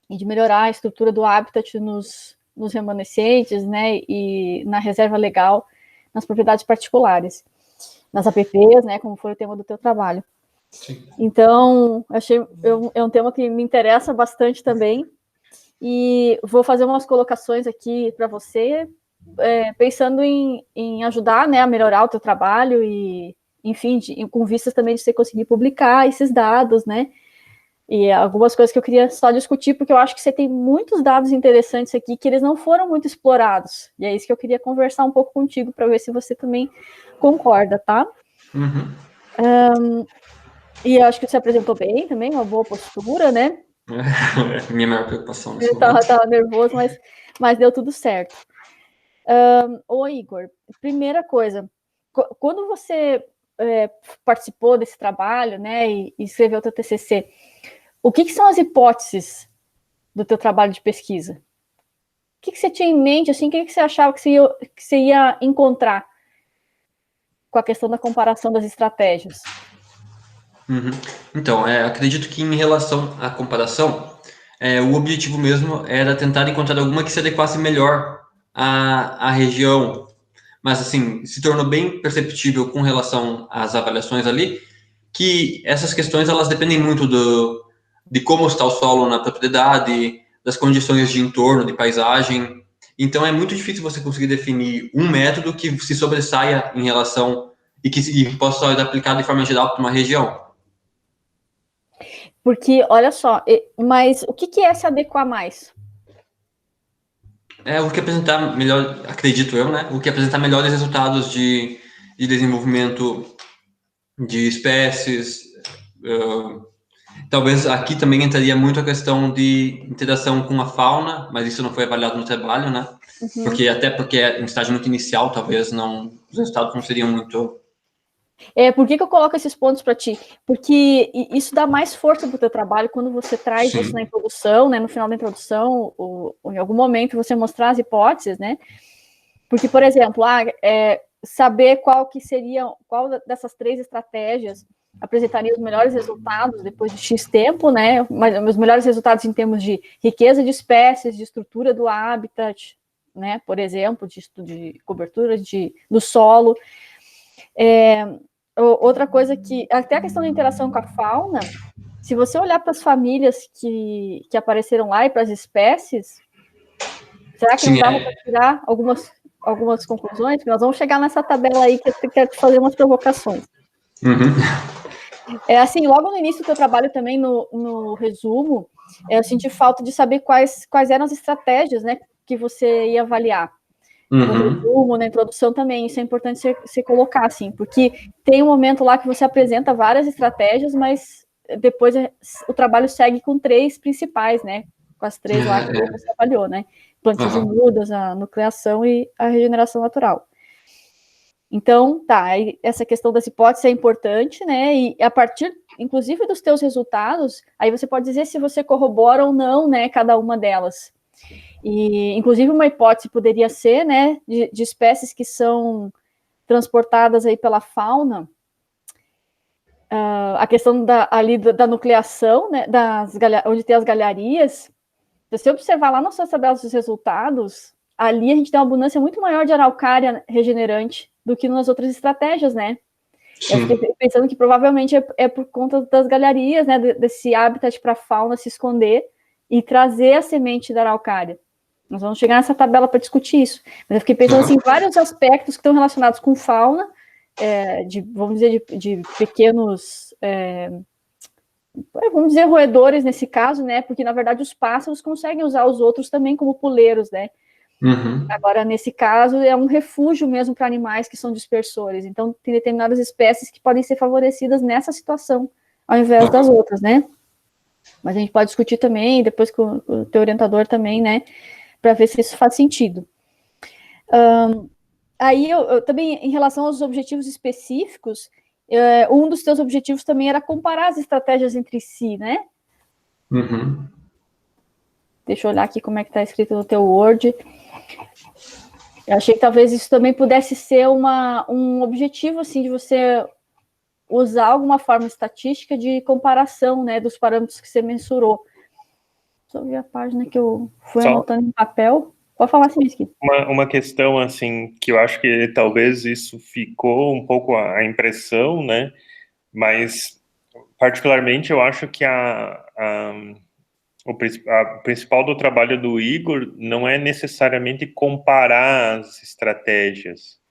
e de melhorar a estrutura do habitat nos remanescentes, né? E na reserva legal, nas propriedades particulares, nas APPs, né? Como foi o tema do teu trabalho. Sim. Então, é um tema que me interessa bastante também. E vou fazer umas colocações aqui para você, pensando em ajudar, né, a melhorar o teu trabalho e, enfim, com vistas também de você conseguir publicar esses dados, né? E algumas coisas que eu queria só discutir, porque eu acho que você tem muitos dados interessantes aqui que eles não foram muito explorados. E é isso que eu queria conversar um pouco contigo para ver se você também concorda, tá? Uhum. E eu acho que você apresentou bem também, uma boa postura, né? Minha maior preocupação. Eu estava nervoso, mas deu tudo certo. Ô, Igor, primeira coisa, quando você participou desse trabalho, né, e escreveu o teu TCC, o que são as hipóteses do teu trabalho de pesquisa? O que você tinha em mente, assim, o que você achava que você ia encontrar com a questão da comparação das estratégias? Uhum. Então, acredito que em relação à comparação, o objetivo mesmo era tentar encontrar alguma que se adequasse melhor à região, mas assim, se tornou bem perceptível com relação às avaliações ali, que essas questões elas dependem muito de como está o solo na propriedade, das condições de entorno, de paisagem. Então, é muito difícil você conseguir definir um método que se sobressaia em relação e que possa ser aplicado de forma geral para uma região. Porque, olha só, mas o que é se adequar mais? O que apresentar melhor, acredito eu, né? O que apresentar melhores resultados de desenvolvimento de espécies. Talvez aqui também entraria muito a questão de interação com a fauna, mas isso não foi avaliado no trabalho, né? Uhum. Porque é em estágio muito inicial, talvez os resultados não seriam muito Por que eu coloco esses pontos para ti? Porque isso dá mais força para o teu trabalho quando você traz Sim. isso na introdução, né? No final da introdução, ou em algum momento você mostrar as hipóteses, né? Porque, por exemplo, saber qual dessas 3 estratégias apresentaria os melhores resultados depois de X tempo, né? Mas os melhores resultados em termos de riqueza de espécies, de estrutura do habitat, né? Por exemplo, de cobertura do solo. Outra coisa que, até a questão da interação com a fauna, se você olhar para as famílias que apareceram lá e para as espécies, será que não dava para tirar algumas conclusões? Porque nós vamos chegar nessa tabela aí que eu quero te fazer umas provocações. Assim, logo no início do teu trabalho também, no resumo, eu senti falta de saber quais eram as estratégias, né, que você ia avaliar. No resumo, na introdução também, isso é importante você colocar, assim, porque tem um momento lá que você apresenta várias estratégias, mas depois o trabalho segue com 3 principais, né, com as 3 lá que você avaliou, né, plantio de mudas, a nucleação e a regeneração natural. Então, aí essa questão das hipóteses é importante, né, e a partir, inclusive, dos teus resultados, aí você pode dizer se você corrobora ou não, né, cada uma delas. E, inclusive, uma hipótese poderia ser, né, de espécies que são transportadas aí pela fauna, a questão da nucleação, né, onde tem as galharias. Se você observar lá nas suas tabelas dos resultados, ali a gente tem uma abundância muito maior de araucária regenerante do que nas outras estratégias, né? Sim. Eu fiquei pensando que provavelmente é por conta das galharias, né, desse habitat para a fauna se esconder e trazer a semente da araucária. Nós vamos chegar nessa tabela para discutir isso. Mas eu fiquei pensando assim, em vários aspectos que estão relacionados com fauna, vamos dizer, de pequenos, vamos dizer, roedores nesse caso, né? Porque, na verdade, os pássaros conseguem usar os outros também como puleiros, né? Agora, nesse caso, é um refúgio mesmo para animais que são dispersores. Então, tem determinadas espécies que podem ser favorecidas nessa situação, ao invés das outras, né? Mas a gente pode discutir também, depois com o teu orientador também, né? Para ver se isso faz sentido. Aí, eu também, em relação aos objetivos específicos, um dos teus objetivos também era comparar as estratégias entre si, né? Deixa eu olhar aqui como é que está escrito no teu Word. Eu achei que talvez isso também pudesse ser um objetivo, assim, de você usar alguma forma estatística de comparação, né, dos parâmetros que você mensurou. Só ver a página que eu fui anotando em papel. Pode falar assim, Mesquita. Uma questão, assim, que eu acho que talvez isso ficou um pouco a impressão, né? Mas, particularmente, eu acho que o principal do trabalho do Igor não é necessariamente comparar as estratégias,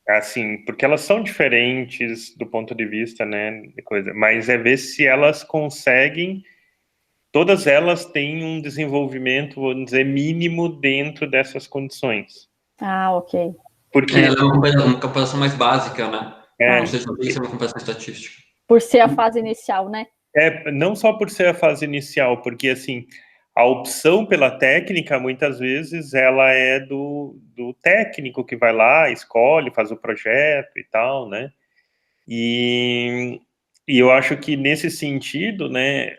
assim, porque elas são diferentes do ponto de vista, né, de coisa, mas é ver se elas conseguem. Todas elas têm um desenvolvimento, vamos dizer, mínimo dentro dessas condições. Ok. Porque ela é uma comparação mais básica, né? Não seja uma comparação estatística. Por ser a fase inicial, né? Não só por ser a fase inicial, porque, assim, a opção pela técnica, muitas vezes, ela é do técnico que vai lá, escolhe, faz o projeto e tal, né? E eu acho que nesse sentido, né,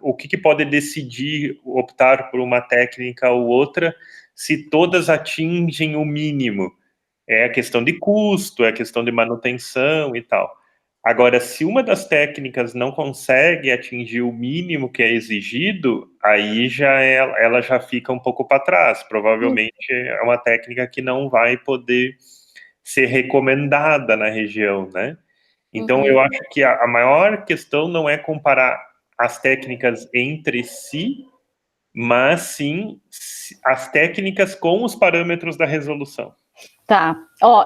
o que pode decidir optar por uma técnica ou outra, se todas atingem o mínimo? É a questão de custo, é a questão de manutenção e tal. Agora, se uma das técnicas não consegue atingir o mínimo que é exigido, aí ela já fica um pouco para trás. Provavelmente é uma técnica que não vai poder ser recomendada na região, né? Então, eu acho que a maior questão não é comparar as técnicas entre si, mas sim as técnicas com os parâmetros da resolução. Tá.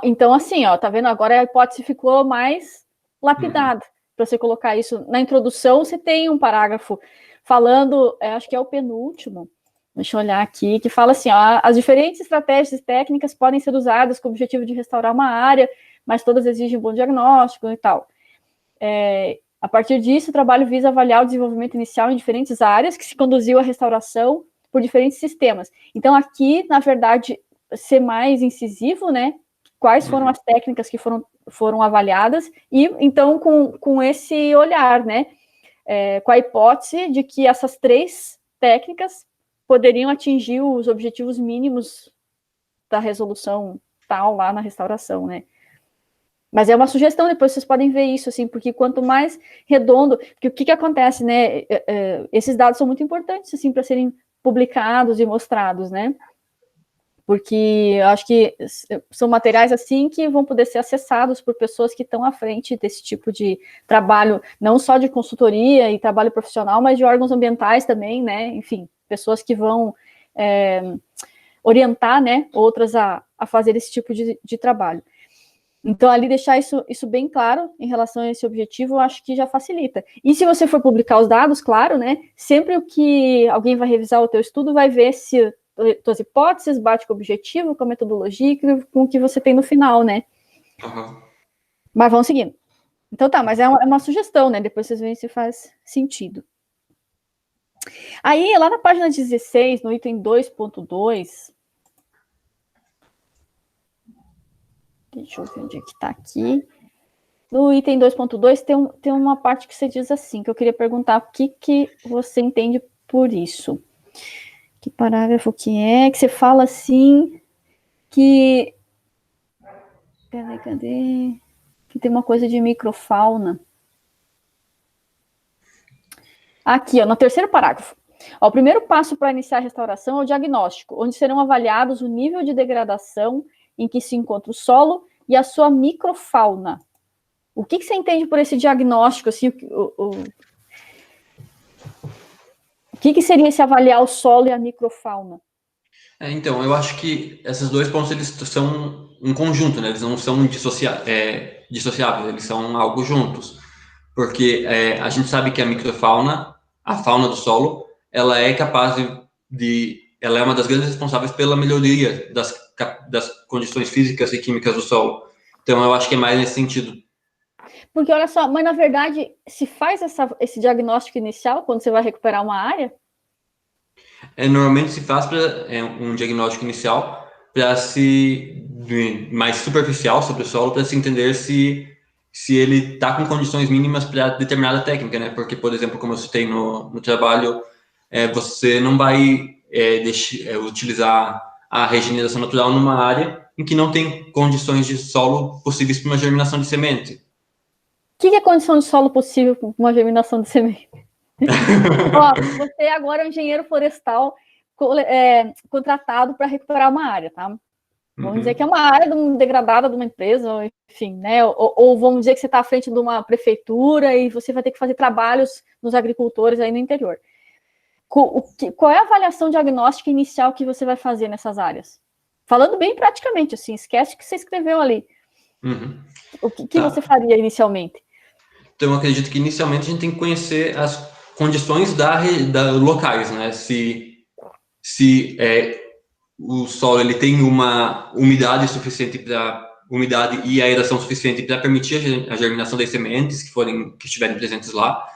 Então, assim, tá vendo? Agora a hipótese ficou mais lapidada. Para você colocar isso na introdução, você tem um parágrafo falando, acho que é o penúltimo, deixa eu olhar aqui, que fala assim, as diferentes estratégias e técnicas podem ser usadas com o objetivo de restaurar uma área, mas todas exigem um bom diagnóstico e tal. A partir disso, o trabalho visa avaliar o desenvolvimento inicial em diferentes áreas que se conduziu à restauração por diferentes sistemas. Então, aqui, na verdade, ser mais incisivo, né? Quais foram as técnicas que foram foram avaliadas, e então com esse olhar, né, com a hipótese de que essas 3 técnicas poderiam atingir os objetivos mínimos da resolução tal lá na restauração, né. Mas é uma sugestão, depois vocês podem ver isso, assim, porque quanto mais redondo, porque o que acontece, né, esses dados são muito importantes, assim, para serem publicados e mostrados, né, porque eu acho que são materiais, assim, que vão poder ser acessados por pessoas que estão à frente desse tipo de trabalho, não só de consultoria e trabalho profissional, mas de órgãos ambientais também, né, enfim, pessoas que vão orientar, né, outras a fazer esse tipo de trabalho. Então, ali deixar isso bem claro em relação a esse objetivo, eu acho que já facilita. E se você for publicar os dados, claro, né, sempre o que alguém vai revisar o teu estudo vai ver se tuas hipóteses bate com o objetivo, com a metodologia, com o que você tem no final, né? Uhum. Mas vamos seguindo. Então tá, mas é uma sugestão, né? Depois vocês veem se faz sentido. Aí, lá na página 16, no item 2.2... Deixa eu ver onde é que tá aqui. No item 2.2 tem uma parte que você diz assim, que eu queria perguntar o que você entende por isso. Que parágrafo que você fala assim, que... Cadê? Que tem uma coisa de microfauna. Aqui, ó, no terceiro parágrafo. Ó, o primeiro passo para iniciar a restauração é o diagnóstico, onde serão avaliados o nível de degradação em que se encontra o solo e a sua microfauna. O que você entende por esse diagnóstico? Assim, o que seria esse avaliar o solo e a microfauna? Então, eu acho que esses 2 pontos, eles são um conjunto, né? Eles não são dissociáveis, eles são algo juntos. Porque a gente sabe que a microfauna, a fauna do solo, ela é capaz ela é uma das grandes responsáveis pela melhoria das condições físicas e químicas do solo. Então, eu acho que é mais nesse sentido. Porque, olha só, mas na verdade, se faz esse diagnóstico inicial, quando você vai recuperar uma área? Normalmente se faz um diagnóstico inicial para mais superficial sobre o solo, para se entender se ele está com condições mínimas para determinada técnica, né? Porque, por exemplo, como eu citei no trabalho, você não vai utilizar a regeneração natural numa área em que não tem condições de solo possíveis para uma germinação de semente. O que é condição de solo possível para uma germinação de semente? Ó, você agora é um engenheiro florestal contratado para recuperar uma área, tá? Vamos dizer que é uma área degradada de uma empresa, enfim, né? Ou vamos dizer que você está à frente de uma prefeitura e você vai ter que fazer trabalhos nos agricultores aí no interior. Qual é a avaliação diagnóstica inicial que você vai fazer nessas áreas? Falando bem praticamente, assim, esquece o que você escreveu ali. O que você faria inicialmente? Então, eu acredito que inicialmente a gente tem que conhecer as condições locais, né? Se o solo ele tem uma umidade suficiente umidade e aeração suficiente para permitir a germinação das sementes que estiverem presentes lá,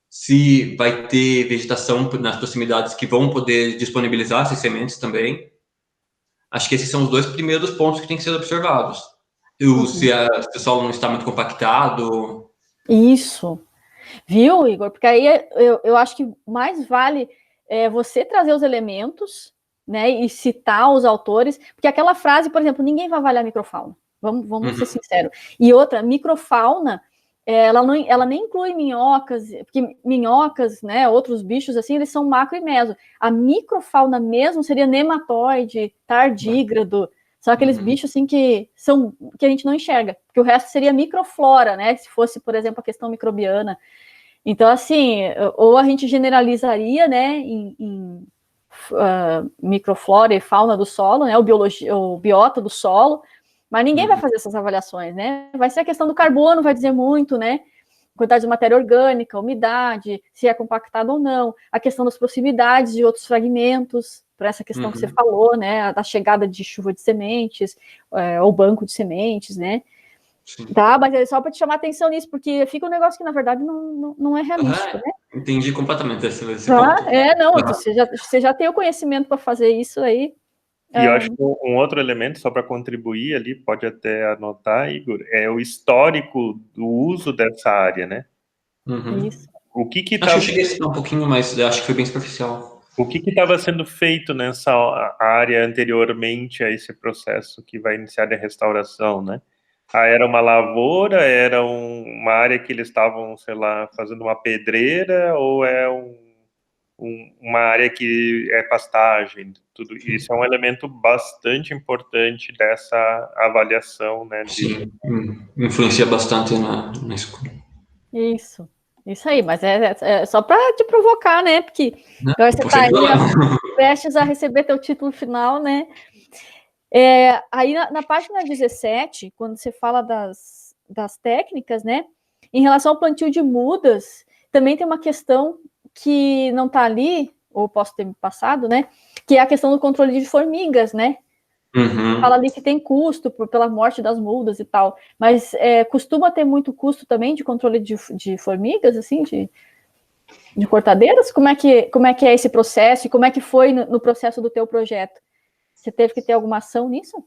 se vai ter vegetação nas proximidades que vão poder disponibilizar essas sementes também. Acho que esses são os 2 primeiros pontos que têm que ser observados. Se o solo não está muito compactado. Isso. Viu, Igor? Porque aí eu acho que mais vale você trazer os elementos, né, e citar os autores, porque aquela frase, por exemplo, ninguém vai avaliar microfauna, vamos ser sinceros. E outra, microfauna, ela nem inclui minhocas, porque minhocas, né, outros bichos assim, eles são macro e meso. A microfauna mesmo seria nematóide, tardígrado, são aqueles bichos assim que a gente não enxerga, porque o resto seria microflora, né, se fosse, por exemplo, a questão microbiana. Então, assim, ou a gente generalizaria, né, em microflora e fauna do solo, né, o biota do solo, mas ninguém vai fazer essas avaliações, né? Vai ser a questão do carbono, vai dizer muito, né? Quantidade de matéria orgânica, umidade, se é compactado ou não, a questão das proximidades de outros fragmentos, para essa questão que você falou, né? Da chegada de chuva de sementes, ou banco de sementes, né? Sim. Tá, mas é só para te chamar atenção nisso, porque fica um negócio que, na verdade, não é realístico, né? Entendi completamente esse ponto. Não, você já tem o conhecimento para fazer isso aí, E eu acho que um outro elemento, só para contribuir ali, pode até anotar, Igor, é o histórico do uso dessa área, né? Isso. O que que Acho que tava, eu cheguei a citar um pouquinho, mas acho que foi bem superficial. o que estava sendo feito nessa área anteriormente a esse processo que vai iniciar a restauração, né? Era uma lavoura, era uma área que eles estavam, sei lá, fazendo uma pedreira, ou é uma área que é pastagem? Tudo isso é um elemento bastante importante dessa avaliação, né? Sim, influencia bastante na escolha. Isso aí, mas é só para te provocar, né? Porque agora você está prestes a receber teu título final, né? Aí na página 17, quando você fala das técnicas, né? Em relação ao plantio de mudas, também tem uma questão que não está ali, ou posso ter me passado, né? Que é a questão do controle de formigas, né? Fala ali que tem custo pela morte das mudas e tal, mas costuma ter muito custo também de controle de formigas, assim, de cortadeiras? Como é que é esse processo e como é que foi no processo do teu projeto? Você teve que ter alguma ação nisso?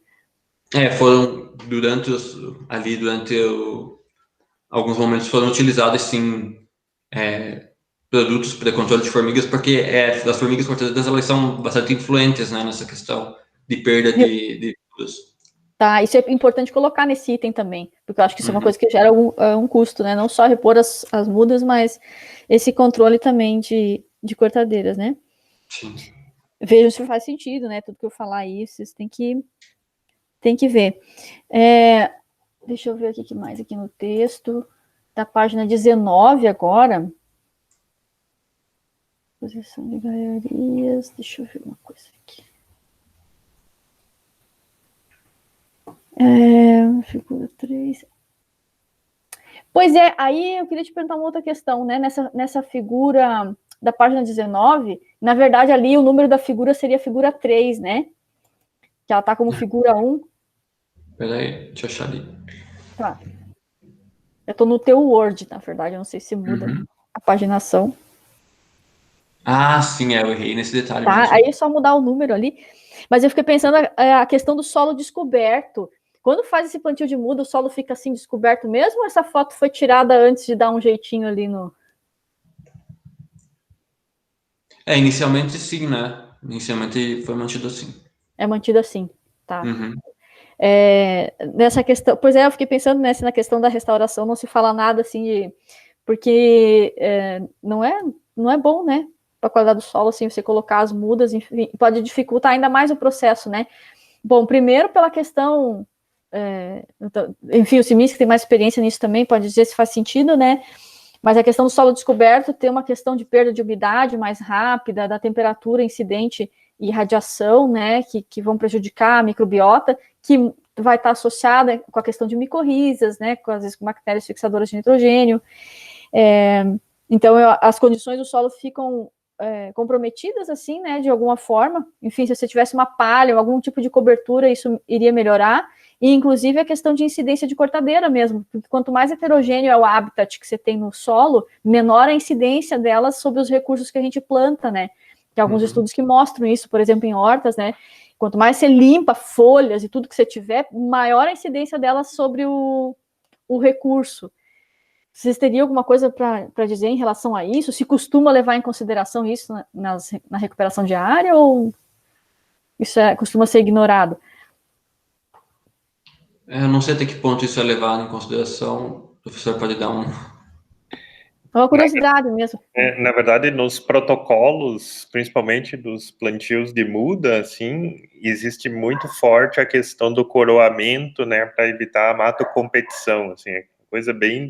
Foram alguns momentos foram utilizados, sim, produtos para controle de formigas, porque as formigas cortadeiras, elas são bastante influentes, né, nessa questão de perda de mudas. Tá, isso é importante colocar nesse item também, porque eu acho que isso é uma coisa que gera um custo, né? Não só repor as mudas, mas esse controle também de cortadeiras, né? Sim. Vejam se faz sentido, né? Tudo que eu falar aí, vocês têm que ver. Deixa eu ver o que mais aqui no texto. Da página 19 agora. Posição de galerias. Deixa eu ver uma coisa aqui. Figura 3. Pois aí eu queria te perguntar uma outra questão, né? Nessa figura da página 19, na verdade, ali o número da figura seria a figura 3, né? Que ela tá como figura 1. Peraí, deixa eu achar ali. Tá. Eu tô no teu Word, na verdade, eu não sei se muda a paginação. Ah, sim, eu errei nesse detalhe mesmo. Aí é só mudar o número ali. Mas eu fiquei pensando a questão do solo descoberto. Quando faz esse plantio de muda, o solo fica assim descoberto mesmo, ou essa foto foi tirada antes de dar um jeitinho ali no... Inicialmente sim, né? Inicialmente foi mantido assim. É mantido assim, tá. Nessa questão... Pois eu fiquei pensando na questão da restauração, não se fala nada assim porque não é bom, né? Para a qualidade do solo, assim, você colocar as mudas, enfim, pode dificultar ainda mais o processo, né? Bom, primeiro pela questão... enfim, o Simis, que tem mais experiência nisso também, pode dizer se faz sentido, né? Mas a questão do solo descoberto tem uma questão de perda de umidade mais rápida, da temperatura incidente e radiação, né, que vão prejudicar a microbiota, que vai estar associada com a questão de micorrizas, né, às vezes com bactérias fixadoras de nitrogênio. Então, as condições do solo ficam comprometidas, assim, né, de alguma forma. Enfim, se você tivesse uma palha ou algum tipo de cobertura, isso iria melhorar. E, inclusive, a questão de incidência de cortadeira mesmo, porque quanto mais heterogêneo é o habitat que você tem no solo, menor a incidência delas sobre os recursos que a gente planta, né? Tem alguns estudos que mostram isso, por exemplo, em hortas, né? Quanto mais você limpa folhas e tudo que você tiver, maior a incidência delas sobre o recurso. Vocês teriam alguma coisa para dizer em relação a isso? Se costuma levar em consideração isso na recuperação de área ou isso costuma ser ignorado? Eu não sei até que ponto isso é levado em consideração. O professor pode dar É uma curiosidade mesmo. Na verdade, nos protocolos, principalmente dos plantios de muda, assim, existe muito forte a questão do coroamento, né, para evitar a matocompetição, assim, é coisa bem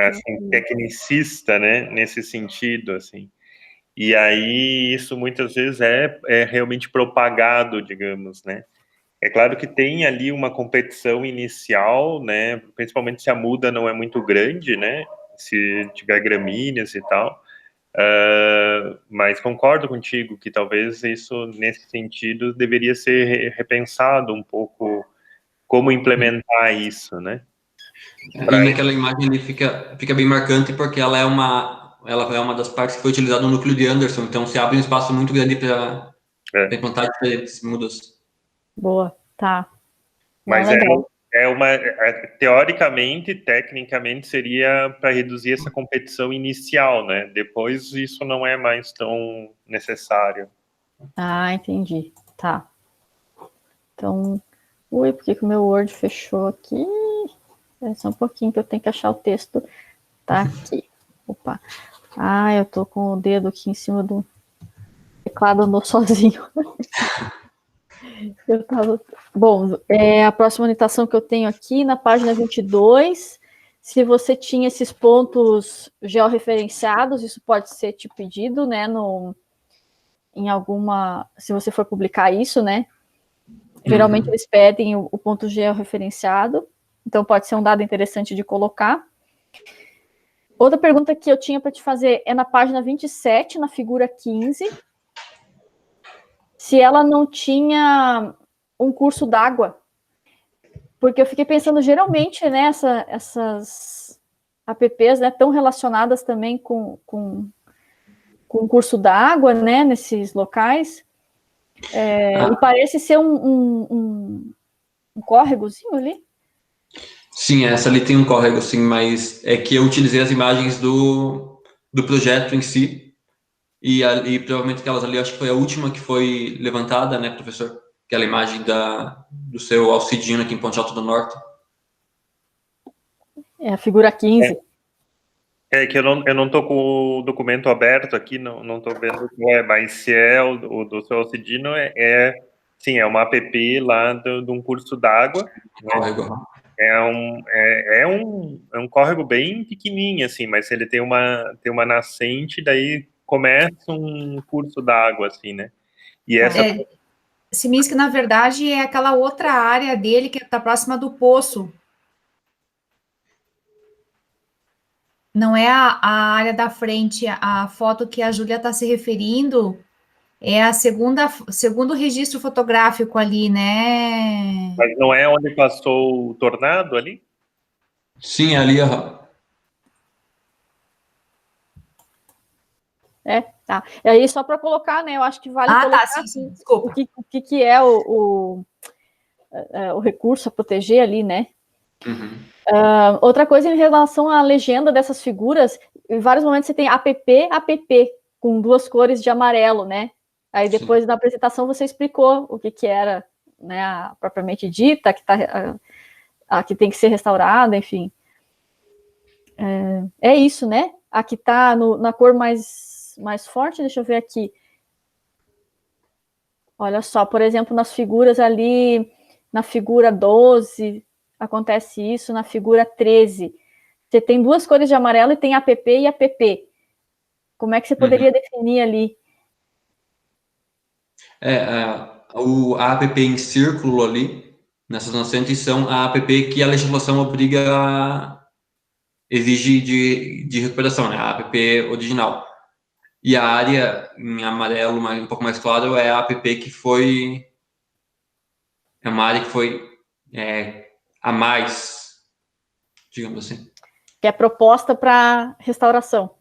assim, tecnicista, né, nesse sentido, assim. E aí isso muitas vezes é realmente propagado, digamos, né. É claro que tem ali uma competição inicial, né, principalmente se a muda não é muito grande, né, se tiver gramíneas e tal, mas concordo contigo que talvez isso, nesse sentido, deveria ser repensado um pouco, como implementar isso, né. E naquela imagem ali fica bem marcante porque ela é uma das partes que foi utilizada no núcleo de Anderson, então se abre um espaço muito grande para Tem plantar diferentes mudas. Boa, tá. Mas legal. teoricamente, tecnicamente, seria para reduzir essa competição inicial, né? Depois isso não é mais tão necessário. Ah, entendi. Tá. Então, por que o meu Word fechou aqui? É só um pouquinho que eu tenho que achar o texto. Tá aqui. Opa. Ah, eu tô com o dedo aqui em cima do teclado, andou sozinho. Bom, a próxima anotação que eu tenho aqui na página 22, se você tinha esses pontos georreferenciados, isso pode ser te pedido, né, em alguma, se você for publicar isso, né, geralmente eles pedem o ponto georreferenciado, então pode ser um dado interessante de colocar. Outra pergunta que eu tinha para te fazer é na página 27, na figura 15, se ela não tinha um curso d'água, porque eu fiquei pensando geralmente, né, essas apps, né, tão relacionadas também com o curso d'água, né, nesses locais, e parece ser um córregozinho ali. Sim, essa ali tem um córrego, sim, mas é que eu utilizei as imagens do projeto em si, e provavelmente aquelas ali, acho que foi a última que foi levantada, né, professor? Aquela imagem do seu Alcidino aqui em Ponte Alta do Norte. É a figura 15. É que eu não tô com o documento aberto aqui, não tô vendo qual é, mas se é o do seu Alcidino, sim, é uma app lá de um curso d'água, né? Córrego. É um córrego bem pequenininho, assim, mas ele tem uma nascente, daí começa um curso d'água, assim, né? E essa... Siminski, na verdade, é aquela outra área dele que está próxima do poço. Não é a área da frente, a foto que a Júlia está se referindo é a segundo registro fotográfico ali, né? Mas não é onde passou o tornado ali? Sim, ali, Tá. E aí, só para colocar, né, eu acho que vale colocar sim, desculpa. o que é o recurso a proteger ali, né? Outra coisa em relação à legenda dessas figuras, em vários momentos você tem app, com duas cores de amarelo, né? Aí depois da apresentação você explicou o que era, né, a propriamente dita, que tem que ser restaurada, enfim. É isso, né? A que está na cor mais forte, deixa eu ver aqui. Olha só, por exemplo, nas figuras ali, na figura 12, acontece isso, na figura 13. Você tem duas cores de amarelo e tem app e app. Como é que você poderia definir ali? A app em círculo ali, nessas nascentes, são a app que a legislação exige de recuperação, né? A app original. E a área em amarelo, um pouco mais claro, é a app que foi... É uma área que foi a mais, digamos assim. Que é proposta para restauração.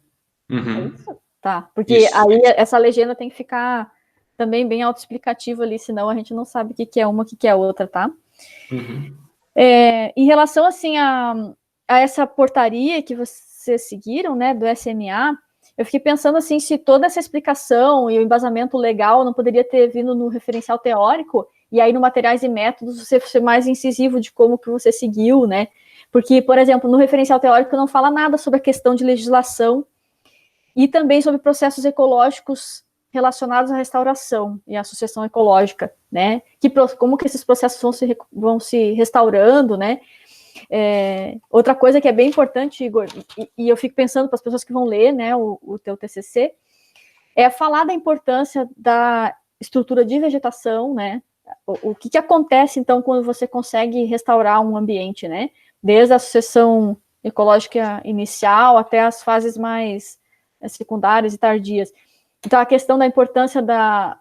É isso? Tá. Porque isso. Aí essa legenda tem que ficar também bem autoexplicativa ali, senão a gente não sabe o que é uma, o que é outra, tá? Em relação, assim, a essa portaria que vocês seguiram, né, do SMA, eu fiquei pensando, assim, se toda essa explicação e o embasamento legal não poderia ter vindo no referencial teórico, e aí no materiais e métodos você ser mais incisivo de como que você seguiu, né? Porque, por exemplo, no referencial teórico não fala nada sobre a questão de legislação e também sobre processos ecológicos relacionados à restauração e à sucessão ecológica, né? Como que esses processos vão se restaurando, né? Outra coisa que é bem importante, Igor, e eu fico pensando para as pessoas que vão ler, né, o teu TCC, é falar da importância da estrutura de vegetação, né? O que acontece, então, quando você consegue restaurar um ambiente, né? Desde a sucessão ecológica inicial até as fases mais secundárias e tardias. Então, a questão da importância da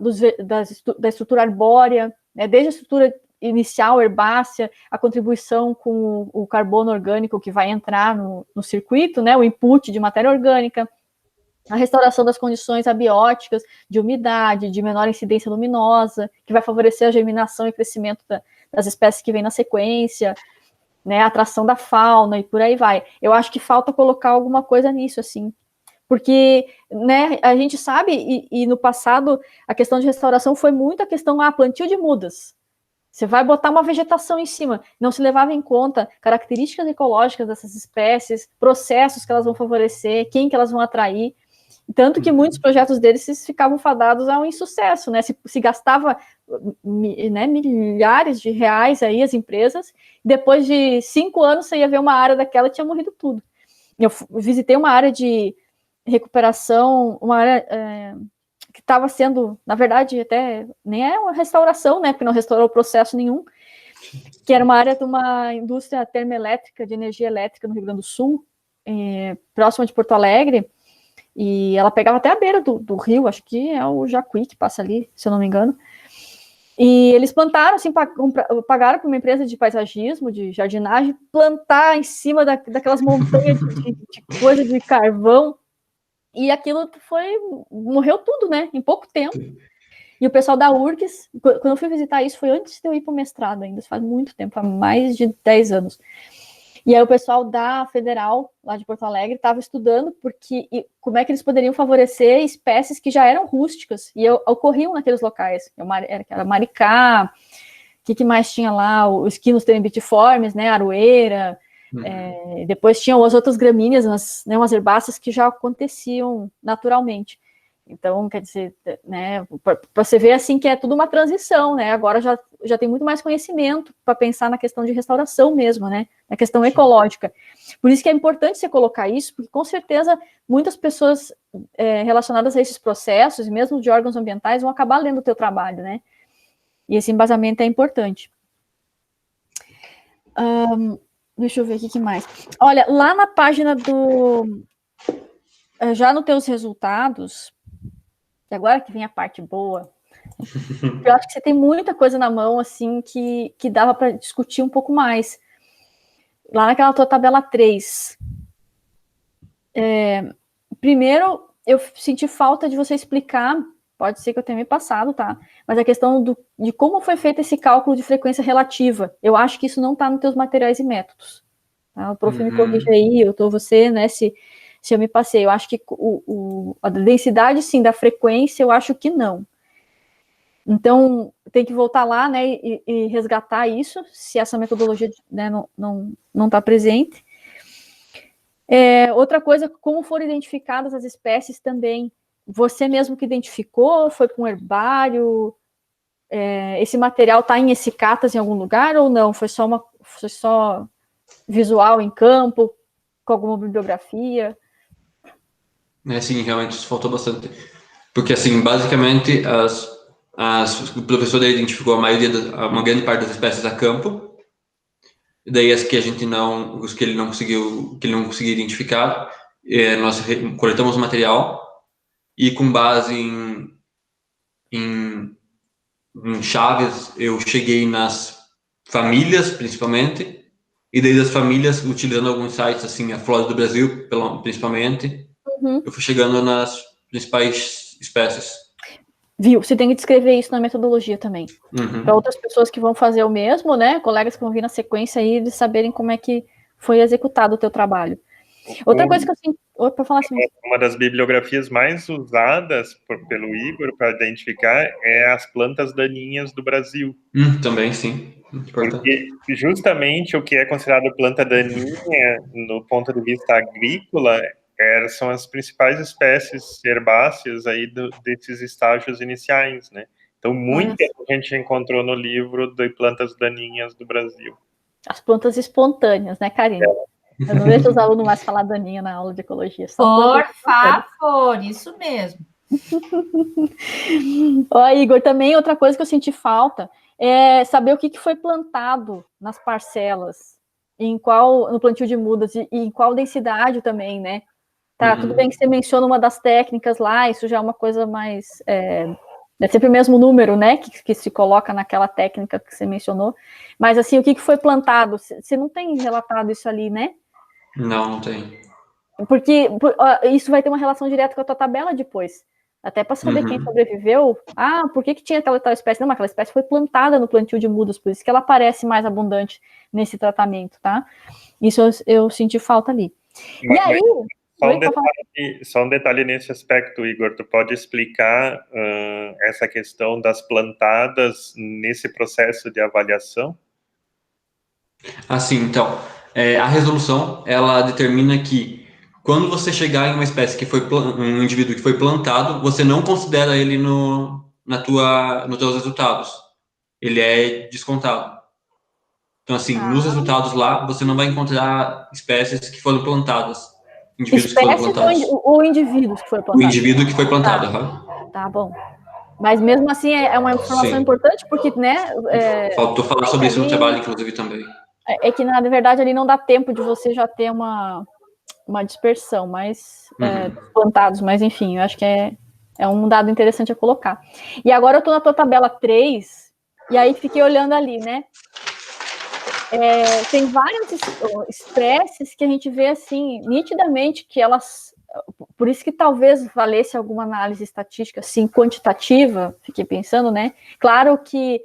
estrutura arbórea, né? Desde a estrutura inicial, herbácea, a contribuição com o carbono orgânico que vai entrar no circuito, né? O input de matéria orgânica, a restauração das condições abióticas, de umidade, de menor incidência luminosa, que vai favorecer a germinação e crescimento das espécies que vêm na sequência, né, a atração da fauna e por aí vai. Eu acho que falta colocar alguma coisa nisso, assim, porque, né, a gente sabe, e no passado, a questão de restauração foi muito a questão, plantio de mudas. Você vai botar uma vegetação em cima, não se levava em conta características ecológicas dessas espécies, processos que elas vão favorecer, quem que elas vão atrair, tanto que muitos projetos deles ficavam fadados a um insucesso, né, se gastava, né, milhares de reais aí as empresas, depois de 5 anos você ia ver uma área daquela e tinha morrido tudo. Eu visitei uma área de recuperação, uma área que estava sendo, na verdade, até nem é uma restauração, né, porque não restaurou processo nenhum, que era uma área de uma indústria termoelétrica, de energia elétrica no Rio Grande do Sul, próxima de Porto Alegre, e ela pegava até a beira do rio, acho que é o Jacuí que passa ali, se eu não me engano, e eles plantaram, assim, pagaram para uma empresa de paisagismo, de jardinagem, plantar em cima daquelas montanhas de coisa de carvão, e aquilo morreu tudo, né, em pouco tempo. E o pessoal da URGS, quando eu fui visitar isso, foi antes de eu ir para o mestrado ainda, faz muito tempo, há mais de 10 anos. E aí o pessoal da Federal, lá de Porto Alegre, estava estudando como é que eles poderiam favorecer espécies que já eram rústicas e ocorriam naqueles locais. Era maricá, o que mais tinha lá? Os quinos terembitiformes, né, aroeira, depois tinham as outras gramíneas, umas herbáceas que já aconteciam naturalmente. Então, quer dizer, né, para você ver assim que é tudo uma transição, né? Agora já tem muito mais conhecimento para pensar na questão de restauração mesmo, né? Na questão ecológica. Por isso que é importante você colocar isso, porque com certeza muitas pessoas relacionadas a esses processos, e mesmo de órgãos ambientais, vão acabar lendo o teu trabalho, né? E esse embasamento é importante. Deixa eu ver aqui o que mais. Olha, lá na página já nos teus resultados, e agora que vem a parte boa, eu acho que você tem muita coisa na mão, assim, que dava para discutir um pouco mais. Lá naquela tua tabela 3. Primeiro, eu senti falta de você explicar, pode ser que eu tenha me passado, tá? Mas a questão de como foi feito esse cálculo de frequência relativa. Eu acho que isso não está nos teus materiais e métodos. Tá? O prof me corrige aí, você, né, se eu me passei. Eu acho que a densidade, sim, da frequência, eu acho que não. Então, tem que voltar lá, né, e resgatar isso, se essa metodologia, né, não está presente. Outra coisa, como foram identificadas as espécies também. Você mesmo que identificou, foi para um herbário? Esse material está em ESICATAS em algum lugar ou não? Foi só visual em campo, com alguma bibliografia? Sim, realmente isso faltou bastante. Porque, assim, basicamente, o professor identificou uma grande parte das espécies a campo, e daí as que os que ele não conseguiu identificar, nós coletamos o material e com base em chaves, eu cheguei nas famílias, principalmente, e daí das famílias, utilizando alguns sites, assim, a Flora do Brasil, principalmente, eu fui chegando nas principais espécies. Viu? Você tem que descrever isso na metodologia também. Para outras pessoas que vão fazer o mesmo, né? Colegas que vão vir na sequência aí, de saberem como é que foi executado o teu trabalho. Outra coisa que eu sinto... para falar assim... Uma das bibliografias mais usadas pelo Igor para identificar é as plantas daninhas do Brasil. Também, sim. Porque justamente o que é considerado planta daninha, no ponto de vista agrícola, são as principais espécies herbáceas aí desses estágios iniciais, né? Então, muita gente encontrou no livro de plantas daninhas do Brasil. As plantas espontâneas, né, Karine? Eu não deixo os alunos mais falar daninha na aula de ecologia. Por favor, isso mesmo. Igor, também outra coisa que eu senti falta é saber o que foi plantado nas parcelas, no plantio de mudas, e em qual densidade também, né? Tá, tudo bem que você menciona uma das técnicas lá, isso já é uma coisa mais... é sempre o mesmo número, né, que se coloca naquela técnica que você mencionou, mas assim, o que foi plantado? Você não tem relatado isso ali, né? Não tem. Porque isso vai ter uma relação direta com a tua tabela depois. Até para saber quem sobreviveu. Ah, por que tinha aquela tal espécie? Não, mas aquela espécie foi plantada no plantio de mudas, por isso que ela parece mais abundante nesse tratamento, tá? Isso eu senti falta ali. E aí... Só um detalhe nesse aspecto, Igor, tu pode explicar essa questão das plantadas nesse processo de avaliação? Assim, então, a resolução, ela determina que quando você chegar em uma espécie que foi um indivíduo que foi plantado, você não considera ele nos teus resultados. Ele é descontado. Então, assim, nos resultados lá, você não vai encontrar espécies que foram plantadas. Indivíduos que foram plantados. Ou indivíduos que foram plantados? O indivíduo que foi plantado, Tá bom. Mas mesmo assim é uma informação importante, porque, né... Faltou falar sobre isso no trabalho, inclusive, também. É que, na verdade, ali não dá tempo de você já ter uma dispersão, mais plantados, mas enfim, eu acho que é um dado interessante a colocar. E agora eu estou na tua tabela 3, e aí fiquei olhando ali, né? Tem várias espécies que a gente vê, assim, nitidamente que elas... Por isso que talvez valesse alguma análise estatística, assim, quantitativa, fiquei pensando, né? Claro que...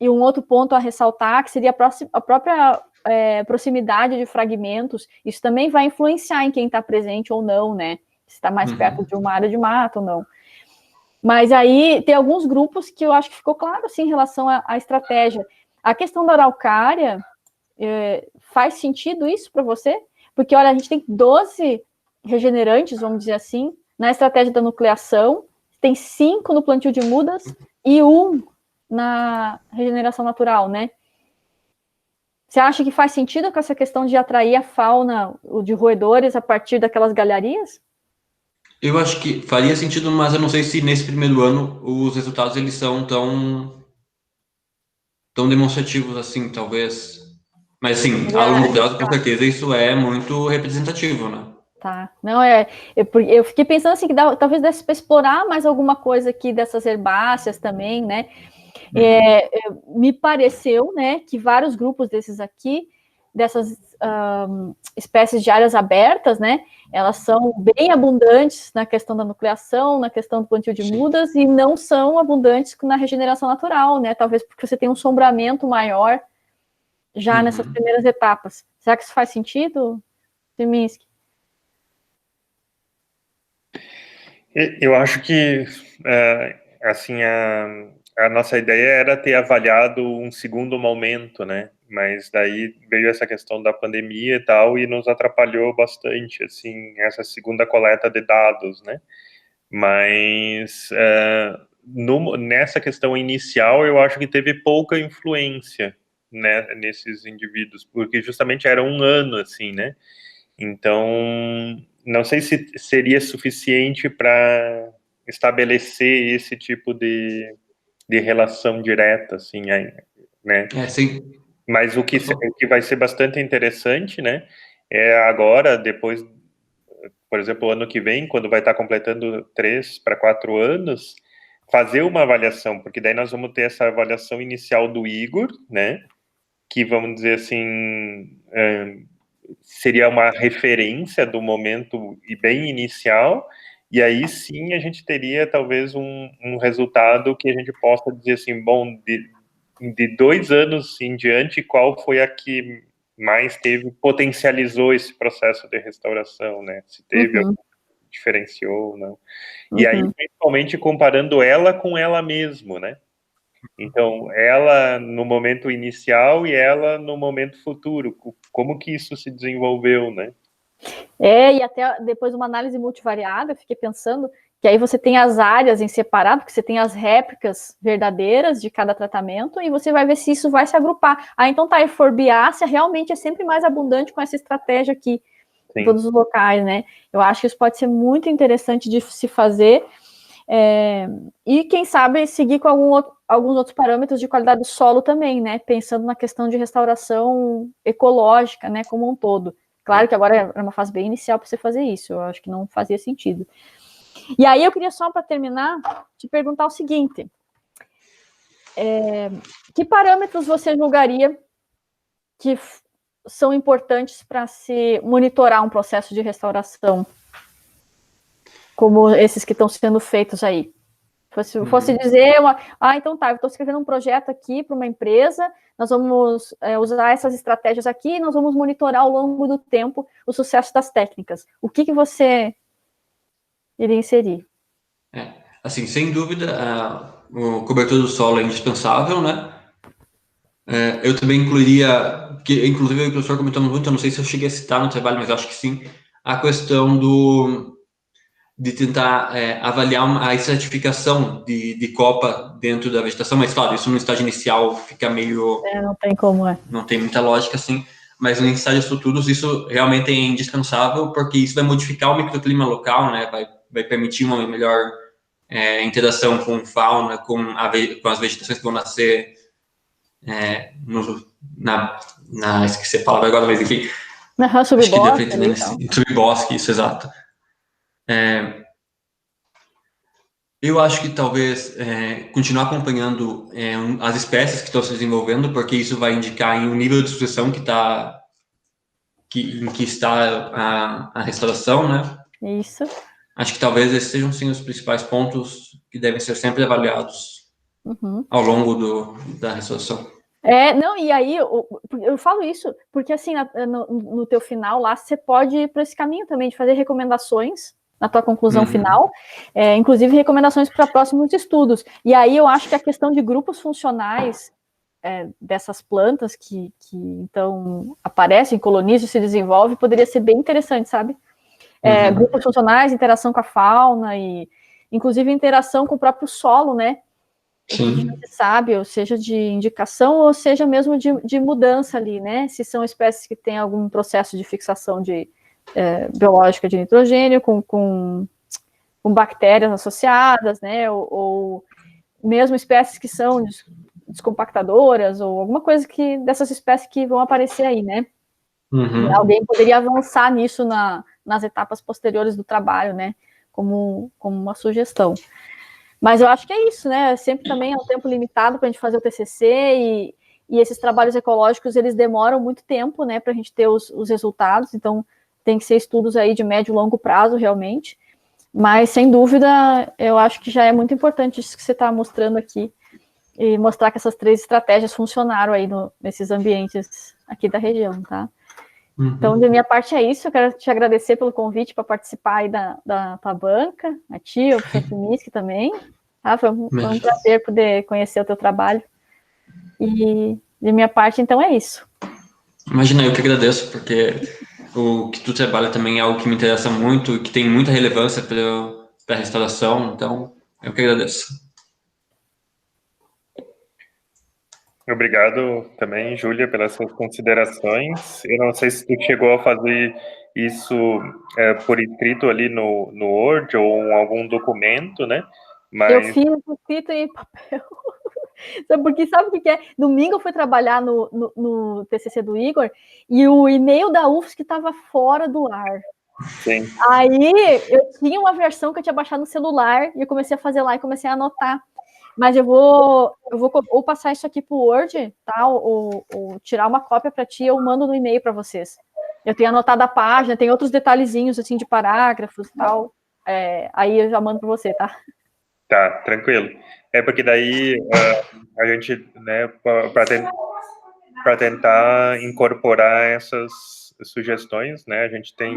E um outro ponto a ressaltar, que seria a própria proximidade de fragmentos, isso também vai influenciar em quem está presente ou não, né? Se está mais perto de uma área de mata ou não. Mas aí tem alguns grupos que eu acho que ficou claro, assim, em relação à estratégia. A questão da araucária, faz sentido isso para você? Porque, olha, a gente tem 12 regenerantes, vamos dizer assim, na estratégia da nucleação, tem 5 no plantio de mudas e 1 na regeneração natural, né? Você acha que faz sentido com essa questão de atrair a fauna de roedores a partir daquelas galharias? Eu acho que faria sentido, mas eu não sei se nesse primeiro ano os resultados eles são tão demonstrativos assim, talvez. Mas assim, a longo prazo, com certeza, isso é muito representativo, né? Tá. Não, eu fiquei pensando assim, que talvez desse para explorar mais alguma coisa aqui dessas herbáceas também, né? Me pareceu, né, que vários grupos desses aqui, dessas espécies de áreas abertas, né, elas são bem abundantes na questão da nucleação, na questão do plantio de mudas, e não são abundantes na regeneração natural, né, talvez porque você tem um sombramento maior já nessas primeiras etapas. Será que isso faz sentido, Siminski? Eu acho que, assim, a nossa ideia era ter avaliado um segundo momento, né? Mas daí veio essa questão da pandemia e tal, e nos atrapalhou bastante, assim, essa segunda coleta de dados, né? Mas nessa questão inicial, eu acho que teve pouca influência, né, nesses indivíduos, porque justamente era um ano, assim, né? Então, não sei se seria suficiente para estabelecer esse tipo de relação direta, assim, né? Sim. Mas o que vai ser bastante interessante, né, é agora, depois, por exemplo, ano que vem, quando vai estar completando 3 para 4 anos, fazer uma avaliação, porque daí nós vamos ter essa avaliação inicial do Igor, né, que, vamos dizer assim, seria uma referência do momento e bem inicial, e aí sim a gente teria talvez um resultado que a gente possa dizer assim, bom, de 2 anos em diante, qual foi a que mais potencializou esse processo de restauração, né? Se teve algum que diferenciou ou não. E aí, principalmente comparando ela com ela mesma, né? Então, ela no momento inicial e ela no momento futuro, como que isso se desenvolveu, né? E até depois de uma análise multivariada, eu fiquei pensando que aí você tem as áreas em separado, porque você tem as réplicas verdadeiras de cada tratamento, e você vai ver se isso vai se agrupar. Então tá, a Forbiácea realmente é sempre mais abundante com essa estratégia aqui, em todos os locais, né? Eu acho que isso pode ser muito interessante de se fazer, e quem sabe seguir com alguns outros parâmetros de qualidade do solo também, né? Pensando na questão de restauração ecológica, né, como um todo. Claro que agora é uma fase bem inicial para você fazer isso, eu acho que não fazia sentido. E aí eu queria só, para terminar, te perguntar o seguinte, que parâmetros você julgaria que são importantes para se monitorar um processo de restauração, como esses que estão sendo feitos aí? Se fosse dizer, então tá, eu estou escrevendo um projeto aqui para uma empresa, nós vamos usar essas estratégias aqui, nós vamos monitorar ao longo do tempo o sucesso das técnicas. O que você iria inserir? Assim, sem dúvida, o cobertura do solo é indispensável, né? Eu também incluiria, que inclusive o professor comentou muito, eu não sei se eu cheguei a citar no trabalho, mas acho que sim, a questão de tentar avaliar a estratificação de copa dentro da vegetação, mas claro, isso no estágio inicial fica meio... não tem como, Não tem muita lógica, assim, mas em estágios futuros isso realmente é indispensável, porque isso vai modificar o microclima local, né, vai permitir uma melhor interação com fauna, com as vegetações que vão nascer esqueci a palavra agora, mas enfim. Subbosque, isso, exato. Eu acho que talvez continuar acompanhando as espécies que estão se desenvolvendo, porque isso vai indicar em um nível de sucessão em que está a restauração, né? Isso. Acho que talvez esses sejam, sim, os principais pontos que devem ser sempre avaliados ao longo da restauração. Não, e aí eu falo isso porque, assim, no teu final lá, você pode ir para esse caminho também de fazer recomendações na tua conclusão final, inclusive recomendações para próximos estudos. E aí eu acho que a questão de grupos funcionais dessas plantas que então aparecem, colonizam, se desenvolvem, poderia ser bem interessante, sabe? Grupos funcionais, interação com a fauna e, inclusive, interação com o próprio solo, né? Sim. Que a gente sabe, ou seja, de indicação, ou seja mesmo de mudança ali, né? Se são espécies que têm algum processo de fixação biológica de nitrogênio com bactérias associadas, né? Ou mesmo espécies que são descompactadoras, ou alguma coisa dessas espécies que vão aparecer aí, né? Alguém poderia avançar nisso nas etapas posteriores do trabalho, né? Como uma sugestão. Mas eu acho que é isso, né? Sempre também é um tempo limitado para a gente fazer o TCC e esses trabalhos ecológicos, eles demoram muito tempo, né? Para a gente ter os resultados. Então, tem que ser estudos aí de médio e longo prazo, realmente. Mas, sem dúvida, eu acho que já é muito importante isso que você está mostrando aqui e mostrar que essas 3 estratégias funcionaram aí nesses ambientes aqui da região, tá? Então, da minha parte é isso. Eu quero te agradecer pelo convite para participar aí da tua banca, a ti, o professor Finiski também. Foi um prazer poder conhecer o teu trabalho. E de minha parte, então, é isso. Imagina, eu que agradeço, porque o que tu trabalha também é algo que me interessa muito e que tem muita relevância para a restauração, então eu que agradeço. Obrigado também, Júlia, pelas suas considerações. Eu não sei se tu chegou a fazer isso por escrito ali no Word ou em algum documento, né? Mas... Eu fiz escrito em papel. Porque sabe o que é? Domingo eu fui trabalhar no TCC do Igor e o e-mail da UFSC estava fora do ar. Sim. Aí eu tinha uma versão que eu tinha baixado no celular e eu comecei a fazer lá e comecei a anotar. Mas eu vou ou passar isso aqui para o Word, tá? Ou tirar uma cópia para ti, eu mando no e-mail para vocês. Eu tenho anotado a página, tem outros detalhezinhos assim de parágrafos e tal. Aí eu já mando para você, tá? Tá, tranquilo. Porque daí a gente, né, para tentar incorporar essas sugestões, né, a gente tem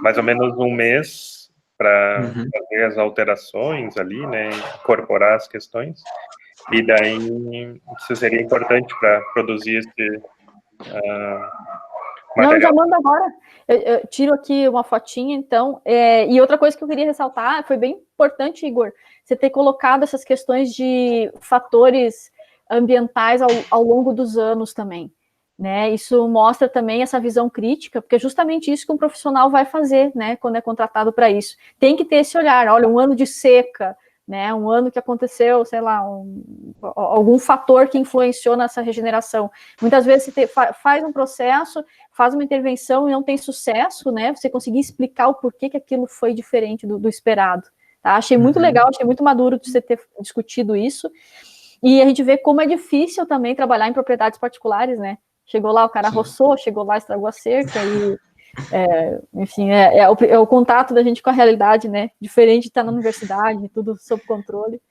mais ou menos um mês para fazer as alterações ali, né, incorporar as questões, e daí isso seria importante para produzir esse material. Não, eu já mando agora. Eu tiro aqui uma fotinha, então. E outra coisa que eu queria ressaltar, foi bem importante, Igor, você ter colocado essas questões de fatores ambientais ao longo dos anos também. Né? Isso mostra também essa visão crítica, porque é justamente isso que um profissional vai fazer, né, quando é contratado para isso. Tem que ter esse olhar, olha, um ano de seca, né, um ano que aconteceu, sei lá, algum fator que influenciou nessa regeneração. Muitas vezes você faz um processo, faz uma intervenção e não tem sucesso, né, você conseguir explicar o porquê que aquilo foi diferente do esperado. Tá? Achei muito legal, achei muito maduro de você ter discutido isso, e a gente vê como é difícil também trabalhar em propriedades particulares, né, Chegou lá, o cara roçou, chegou lá, estragou a cerca, e, enfim, é o contato da gente com a realidade, né? Diferente de estar na universidade, tudo sob controle.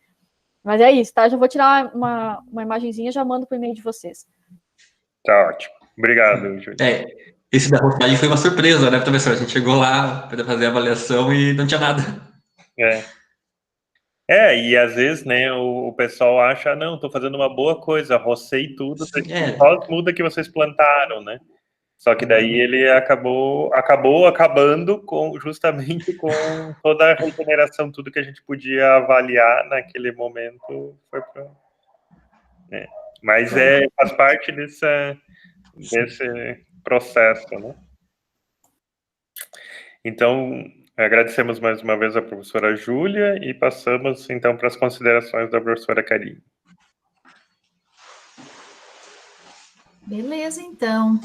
Mas é isso, tá? Já vou tirar uma imagenzinha e já mando pro e-mail de vocês. Tá ótimo. Obrigado, Júlio. Esse da postagem foi uma surpresa, né, professor? A gente chegou lá para fazer a avaliação e não tinha nada. E às vezes, né, o pessoal acha, não, estou fazendo uma boa coisa, rocei tudo, só muda que vocês plantaram, né? Só que daí ele acabou acabando justamente com toda a regeneração, tudo que a gente podia avaliar naquele momento foi pra, né? Mas faz parte desse processo, né? Então, agradecemos mais uma vez a professora Júlia e passamos, então, para as considerações da professora Karine. Beleza, então.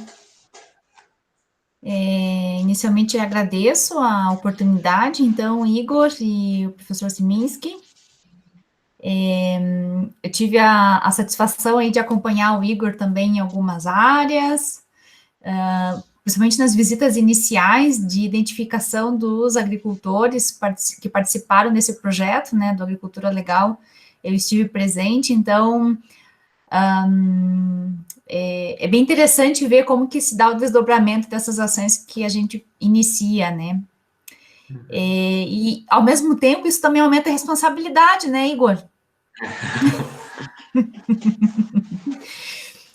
Inicialmente, eu agradeço a oportunidade, então, Igor e o professor Siminski. Eu tive a satisfação aí de acompanhar o Igor também em algumas áreas, principalmente nas visitas iniciais de identificação dos agricultores que participaram desse projeto, né, do Agricultura Legal, eu estive presente, então é bem interessante ver como que se dá o desdobramento dessas ações que a gente inicia, né, e ao mesmo tempo isso também aumenta a responsabilidade, né, Igor?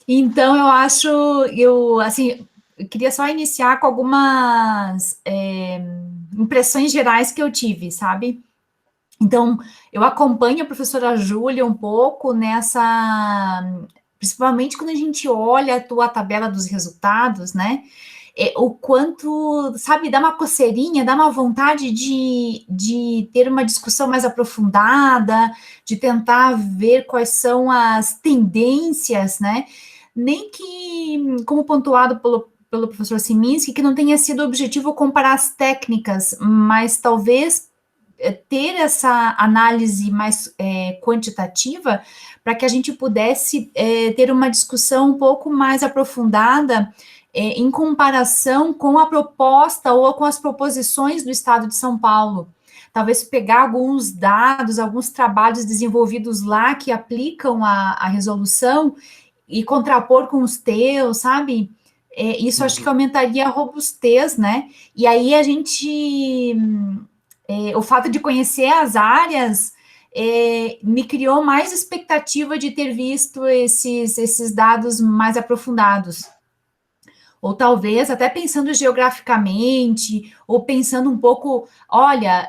Então, eu queria só iniciar com algumas impressões gerais que eu tive, sabe? Então, eu acompanho a professora Júlia um pouco principalmente quando a gente olha a tua tabela dos resultados, né? O quanto, sabe, dá uma coceirinha, dá uma vontade de ter uma discussão mais aprofundada, de tentar ver quais são as tendências, né? Nem que, como pontuado pelo professor Siminski, que não tenha sido objetivo comparar as técnicas, mas talvez ter essa análise mais quantitativa para que a gente pudesse ter uma discussão um pouco mais aprofundada em comparação com a proposta ou com as proposições do Estado de São Paulo. Talvez pegar alguns dados, alguns trabalhos desenvolvidos lá que aplicam a resolução e contrapor com os teus, sabe? Isso acho que aumentaria a robustez, né? E aí a gente... o fato de conhecer as áreas me criou mais expectativa de ter visto esses dados mais aprofundados. Ou talvez até pensando geograficamente, ou pensando um pouco, olha,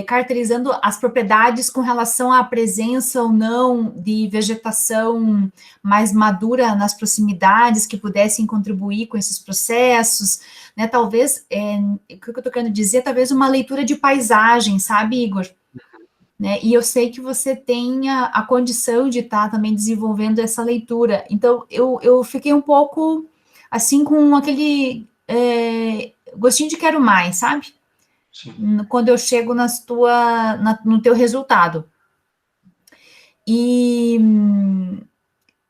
caracterizando as propriedades com relação à presença ou não de vegetação mais madura nas proximidades que pudessem contribuir com esses processos, né? Talvez, o que eu estou querendo dizer, talvez uma leitura de paisagem, sabe, Igor? Né? E eu sei que você tem a condição de estar também desenvolvendo essa leitura. Então, eu fiquei um pouco assim, com aquele gostinho de quero mais, sabe? Sim. Quando eu chego no teu resultado. E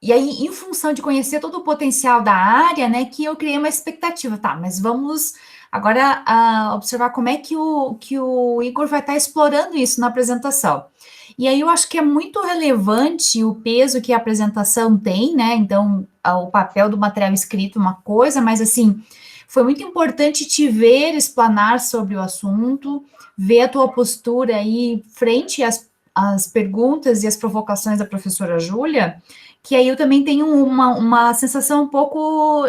aí, em função de conhecer todo o potencial da área, né, que eu criei uma expectativa, tá, mas vamos agora observar como é que o Igor vai estar explorando isso na apresentação. E aí eu acho que é muito relevante o peso que a apresentação tem, né, então o papel do material escrito é uma coisa, mas assim, foi muito importante te ver explanar sobre o assunto, ver a tua postura aí frente às perguntas e às provocações da professora Júlia, que aí eu também tenho uma sensação um pouco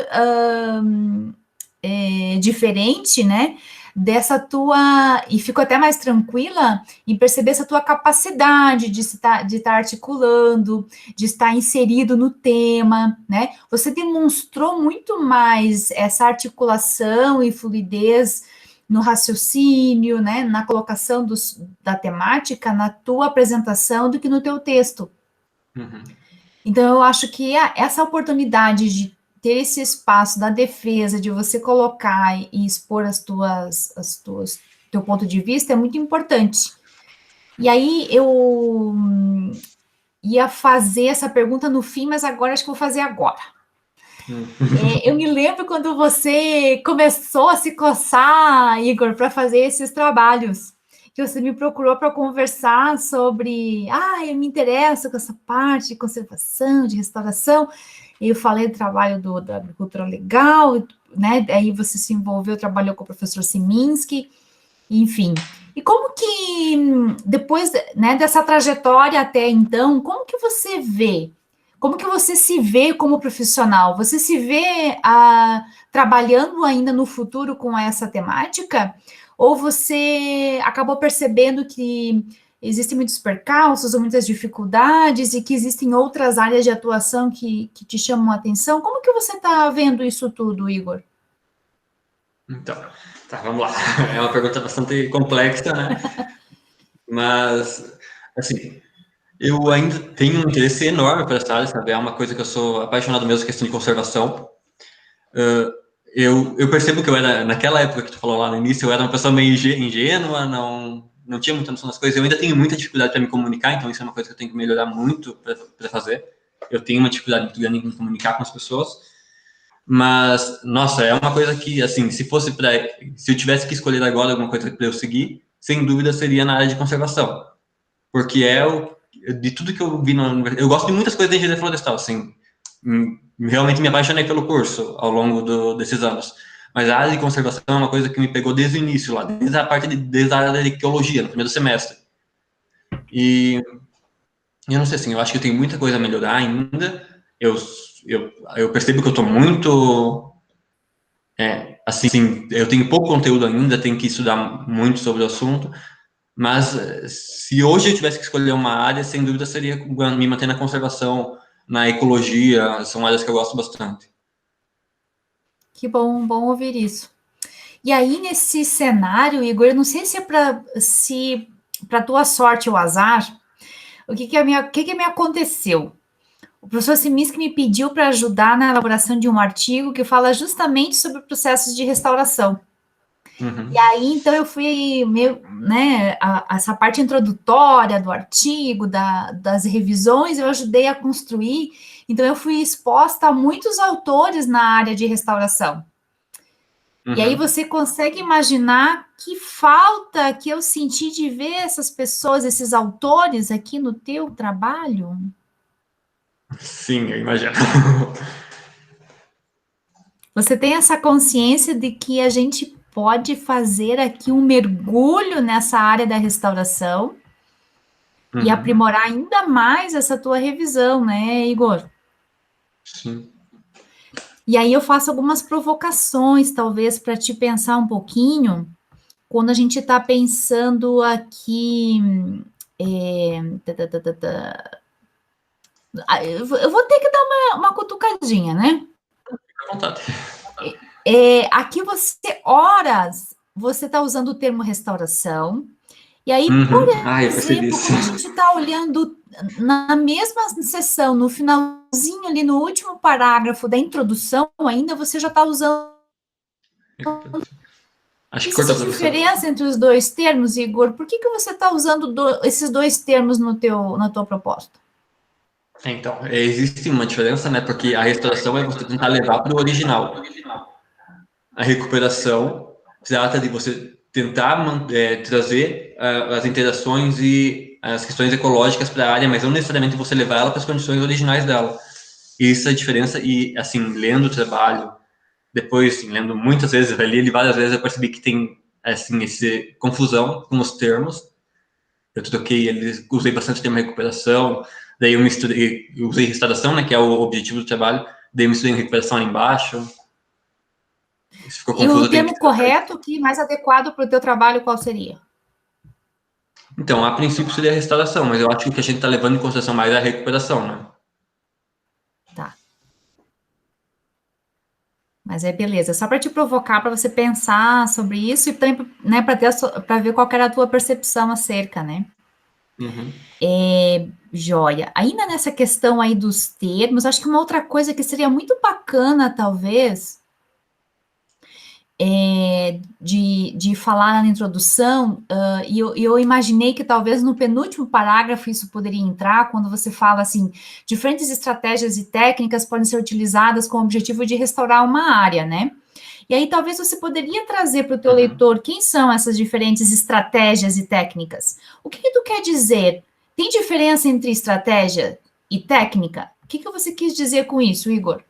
diferente, né, dessa tua, e fico até mais tranquila em perceber essa tua capacidade de estar articulando, de estar inserido no tema, né, você demonstrou muito mais essa articulação e fluidez no raciocínio, né, na colocação da temática, na tua apresentação, do que no teu texto. Uhum. Então, eu acho que essa oportunidade de ter esse espaço da defesa, de você colocar e expor teu ponto de vista, é muito importante. E aí, eu ia fazer essa pergunta no fim, mas agora acho que vou fazer agora. Eu me lembro quando você começou a se coçar, Igor, para fazer esses trabalhos, que você me procurou para conversar sobre, eu me interesso com essa parte de conservação, de restauração, e eu falei do trabalho da agricultura legal, né? Aí você se envolveu, trabalhou com o professor Siminski, enfim. E como que, depois, né, dessa trajetória até então, como que você vê? Como que você se vê como profissional? Você se vê trabalhando ainda no futuro com essa temática? Ou você acabou percebendo que existem muitos percalços ou muitas dificuldades e que existem outras áreas de atuação que te chamam a atenção? Como que você está vendo isso tudo, Igor? Então, tá, vamos lá. É uma pergunta bastante complexa, né? Mas, assim, eu ainda tenho um interesse enorme por essa área, sabe? É uma coisa que eu sou apaixonado mesmo, questão de conservação. Eu percebo que eu era, naquela época que tu falou lá no início, eu era uma pessoa meio ingênua, não tinha muita noção das coisas. Eu ainda tenho muita dificuldade para me comunicar, então isso é uma coisa que eu tenho que melhorar muito para fazer. Eu tenho uma dificuldade muito grande em me comunicar com as pessoas. Mas, nossa, é uma coisa que, assim, se eu tivesse que escolher agora alguma coisa para eu seguir, sem dúvida seria na área de conservação. Porque de tudo que eu vi na universidade, eu gosto de muitas coisas da engenharia florestal, assim, realmente me apaixonei pelo curso ao longo desses anos. Mas a área de conservação é uma coisa que me pegou desde o início, lá, desde a área de ecologia, no primeiro semestre. E eu não sei, assim, eu acho que eu tenho muita coisa a melhorar ainda. Eu percebo que eu estou muito... assim, eu tenho pouco conteúdo ainda, tenho que estudar muito sobre o assunto, mas se hoje eu tivesse que escolher uma área, sem dúvida seria me manter na conservação, na ecologia, são áreas que eu gosto bastante. Que bom ouvir isso. E aí, nesse cenário, Igor, eu não sei se é para tua sorte ou azar, o que me aconteceu? O professor Siminski me pediu para ajudar na elaboração de um artigo que fala justamente sobre processos de restauração. Uhum. E aí, então, eu fui, essa parte introdutória do artigo, das revisões, eu ajudei a construir. Então, eu fui exposta a muitos autores na área de restauração. Uhum. E aí você consegue imaginar que falta que eu senti de ver essas pessoas, esses autores aqui no teu trabalho? Sim, eu imagino. Você tem essa consciência de que a gente pode fazer aqui um mergulho nessa área da restauração e aprimorar ainda mais essa tua revisão, né, Igor? Sim. E aí eu faço algumas provocações, talvez, para te pensar um pouquinho, quando a gente está pensando aqui... Eu vou ter que dar uma cutucadinha, né? Fica à vontade. Aqui você está usando o termo restauração, e aí, por exemplo, quando a gente está olhando na mesma sessão, no finalzinho ali, no último parágrafo da introdução ainda, você já está usando... Acho que existe diferença entre os dois termos, Igor? Por que você está usando esses dois termos na tua proposta? Então, existe uma diferença, né? Porque a restauração é você tentar levar para o original. A recuperação trata de você tentar trazer as interações e as questões ecológicas para a área, mas não necessariamente você levar ela para as condições originais dela. E isso é a diferença. E, assim, lendo o trabalho, depois, assim, lendo muitas vezes, eu li ele várias vezes, eu percebi que tem, assim, essa confusão com os termos. Eu usei bastante termo recuperação, daí eu usei restauração, né, que é o objetivo do trabalho, daí eu misturei recuperação ali embaixo. Isso ficou confuso. E o termo correto, que mais adequado para o teu trabalho, qual seria? Então, a princípio seria a restauração, mas eu acho que o que a gente está levando em consideração mais é a recuperação, né? Tá. Mas beleza, só para te provocar, para você pensar sobre isso e também, né, para ver qual era a tua percepção acerca, né? Uhum. Joia. Ainda nessa questão aí dos termos, acho que uma outra coisa que seria muito bacana, talvez, de falar na introdução, e eu imaginei que talvez no penúltimo parágrafo isso poderia entrar, quando você fala assim, diferentes estratégias e técnicas podem ser utilizadas com o objetivo de restaurar uma área, né? E aí talvez você poderia trazer para o teu leitor quem são essas diferentes estratégias e técnicas. O que tu quer dizer? Tem diferença entre estratégia e técnica? O que você quis dizer com isso, Igor?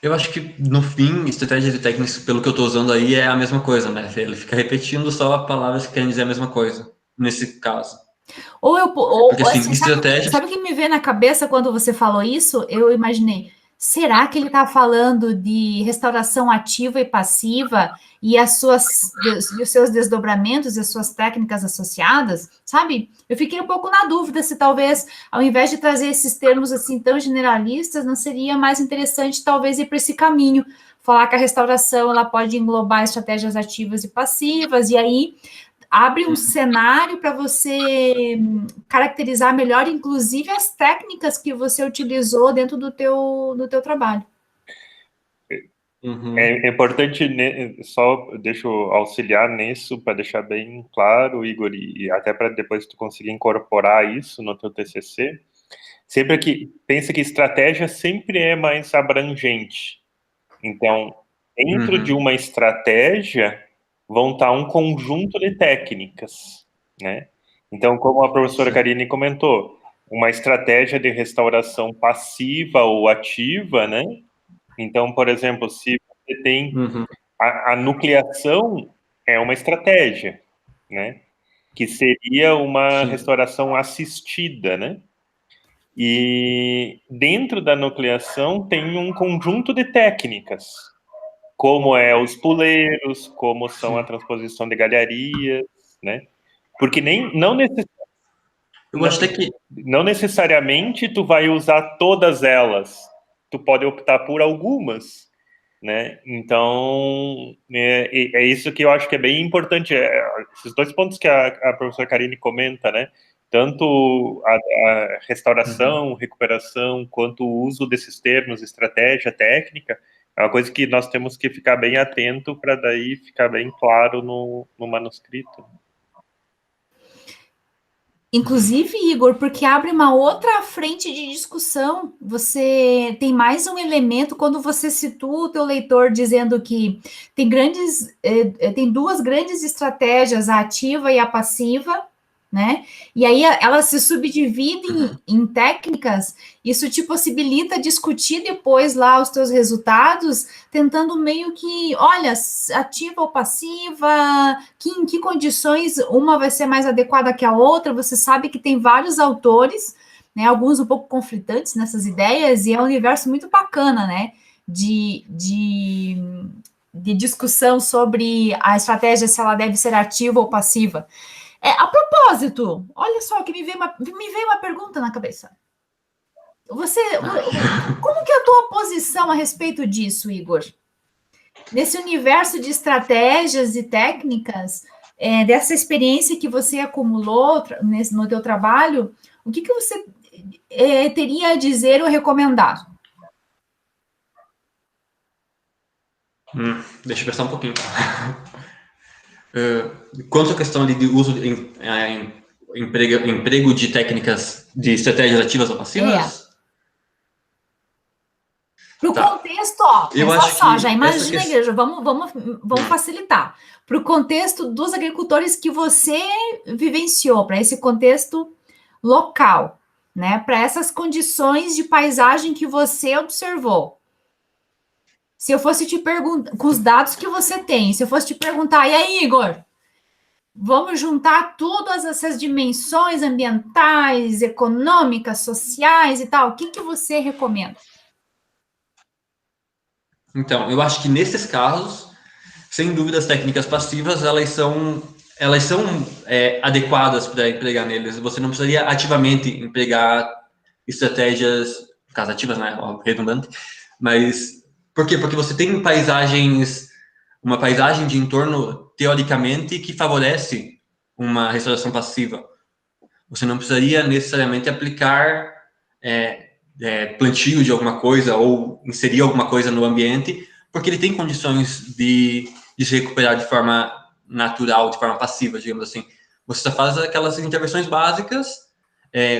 Eu acho que, no fim, estratégias e técnicas, pelo que eu estou usando aí, é a mesma coisa, né? Ele fica repetindo só palavras que querem dizer a mesma coisa, nesse caso. Porque, assim, estratégias... Sabe o que me veio na cabeça quando você falou isso? Eu imaginei, será que ele está falando de restauração ativa e passiva e os seus desdobramentos e as suas técnicas associadas? Sabe? Eu fiquei um pouco na dúvida se talvez, ao invés de trazer esses termos assim tão generalistas, não seria mais interessante talvez ir para esse caminho, falar que a restauração ela pode englobar estratégias ativas e passivas, e aí abre um cenário para você caracterizar melhor, inclusive, as técnicas que você utilizou dentro do teu trabalho. É importante, só deixa eu auxiliar nisso, para deixar bem claro, Igor, e até para depois tu conseguir incorporar isso no teu TCC, sempre que pensa que estratégia sempre é mais abrangente. Então, dentro de uma estratégia, vão estar um conjunto de técnicas, né? Então, como a professora Karine comentou, uma estratégia de restauração passiva ou ativa, né? Então, por exemplo, se você tem a nucleação é uma estratégia, né? Que seria uma restauração assistida, né? E dentro da nucleação tem um conjunto de técnicas, como os puleiros, como são a transposição de galharias, né? Porque não necessariamente tu vai usar todas elas, tu pode optar por algumas, né? Então, é isso que eu acho que é bem importante, esses dois pontos que a professora Karine comenta, né? Tanto a restauração, recuperação, quanto o uso desses termos, estratégia, técnica, é uma coisa que nós temos que ficar bem atento para daí ficar bem claro no manuscrito. Inclusive, Igor, porque abre uma outra frente de discussão. Você tem mais um elemento quando você situa o teu leitor dizendo que tem duas grandes estratégias, a ativa e a passiva, né? E aí elas se subdividem em técnicas, isso te possibilita discutir depois lá os teus resultados, tentando meio que, olha, ativa ou passiva, em que condições uma vai ser mais adequada que a outra, você sabe que tem vários autores, né, alguns um pouco conflitantes nessas ideias, e é um universo muito bacana, né, de discussão sobre a estratégia, se ela deve ser ativa ou passiva. A propósito, olha só que me veio uma pergunta na cabeça. Como que é a tua posição a respeito disso, Igor? Nesse universo de estratégias e técnicas, dessa experiência que você acumulou no teu trabalho, o que você teria a dizer ou recomendar? Deixa eu pensar um pouquinho. Quanto à questão de uso emprego de técnicas de estratégias ativas ou passivas? Para o contexto, já imagina, igreja, vamos facilitar. Para o contexto dos agricultores que você vivenciou, para esse contexto local, né? Para essas condições de paisagem que você observou. Se eu fosse te perguntar, com os dados que você tem, se eu fosse te perguntar, e aí, Igor, vamos juntar todas essas dimensões ambientais, econômicas, sociais e tal, o que você recomenda? Então, eu acho que nesses casos, sem dúvida, as técnicas passivas, elas são adequadas para empregar neles. Você não precisaria ativamente empregar estratégias, caso ativas, né, redundante, mas por quê? Porque você tem uma paisagem de entorno, teoricamente, que favorece uma restauração passiva. Você não precisaria necessariamente aplicar plantio de alguma coisa ou inserir alguma coisa no ambiente, porque ele tem condições de se recuperar de forma natural, de forma passiva, digamos assim. Você só faz aquelas intervenções básicas,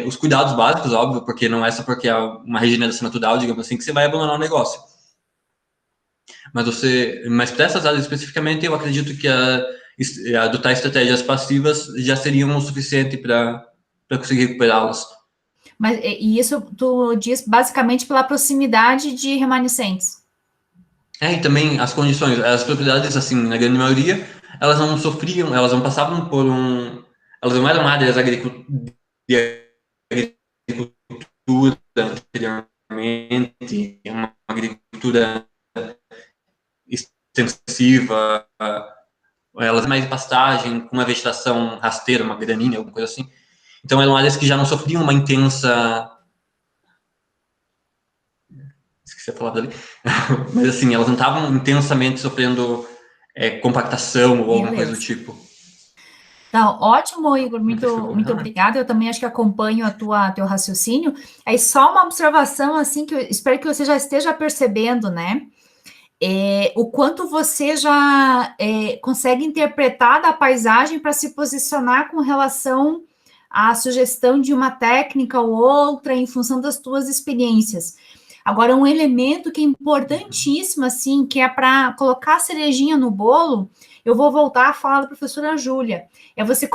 os cuidados básicos, óbvio, porque não é só porque é uma regeneração natural, digamos assim, que você vai abandonar o negócio. Mas para essas áreas especificamente, eu acredito que adotar estratégias passivas já seriam o suficiente para conseguir recuperá-las. Mas e isso tu diz basicamente pela proximidade de remanescentes. E também as condições, as propriedades, assim, na grande maioria, elas não sofriam, elas não passavam por elas não eram áreas de agricultura anteriormente, uma agricultura extensiva, elas mais de pastagem, com uma vegetação rasteira, uma gramínea, alguma coisa assim. Então eram áreas que já não sofriam uma intensa... Esqueci a palavra ali. Mas assim, elas não estavam intensamente sofrendo compactação ou alguma coisa do tipo. Não, ótimo, Igor, muito obrigada. Eu também acho que acompanho teu raciocínio. Aí só uma observação, assim, que eu espero que você já esteja percebendo, né? O quanto você já consegue interpretar da paisagem para se posicionar com relação à sugestão de uma técnica ou outra em função das tuas experiências. Agora, um elemento que é importantíssimo, assim, que é para colocar a cerejinha no bolo, eu vou voltar a falar da professora Júlia, é você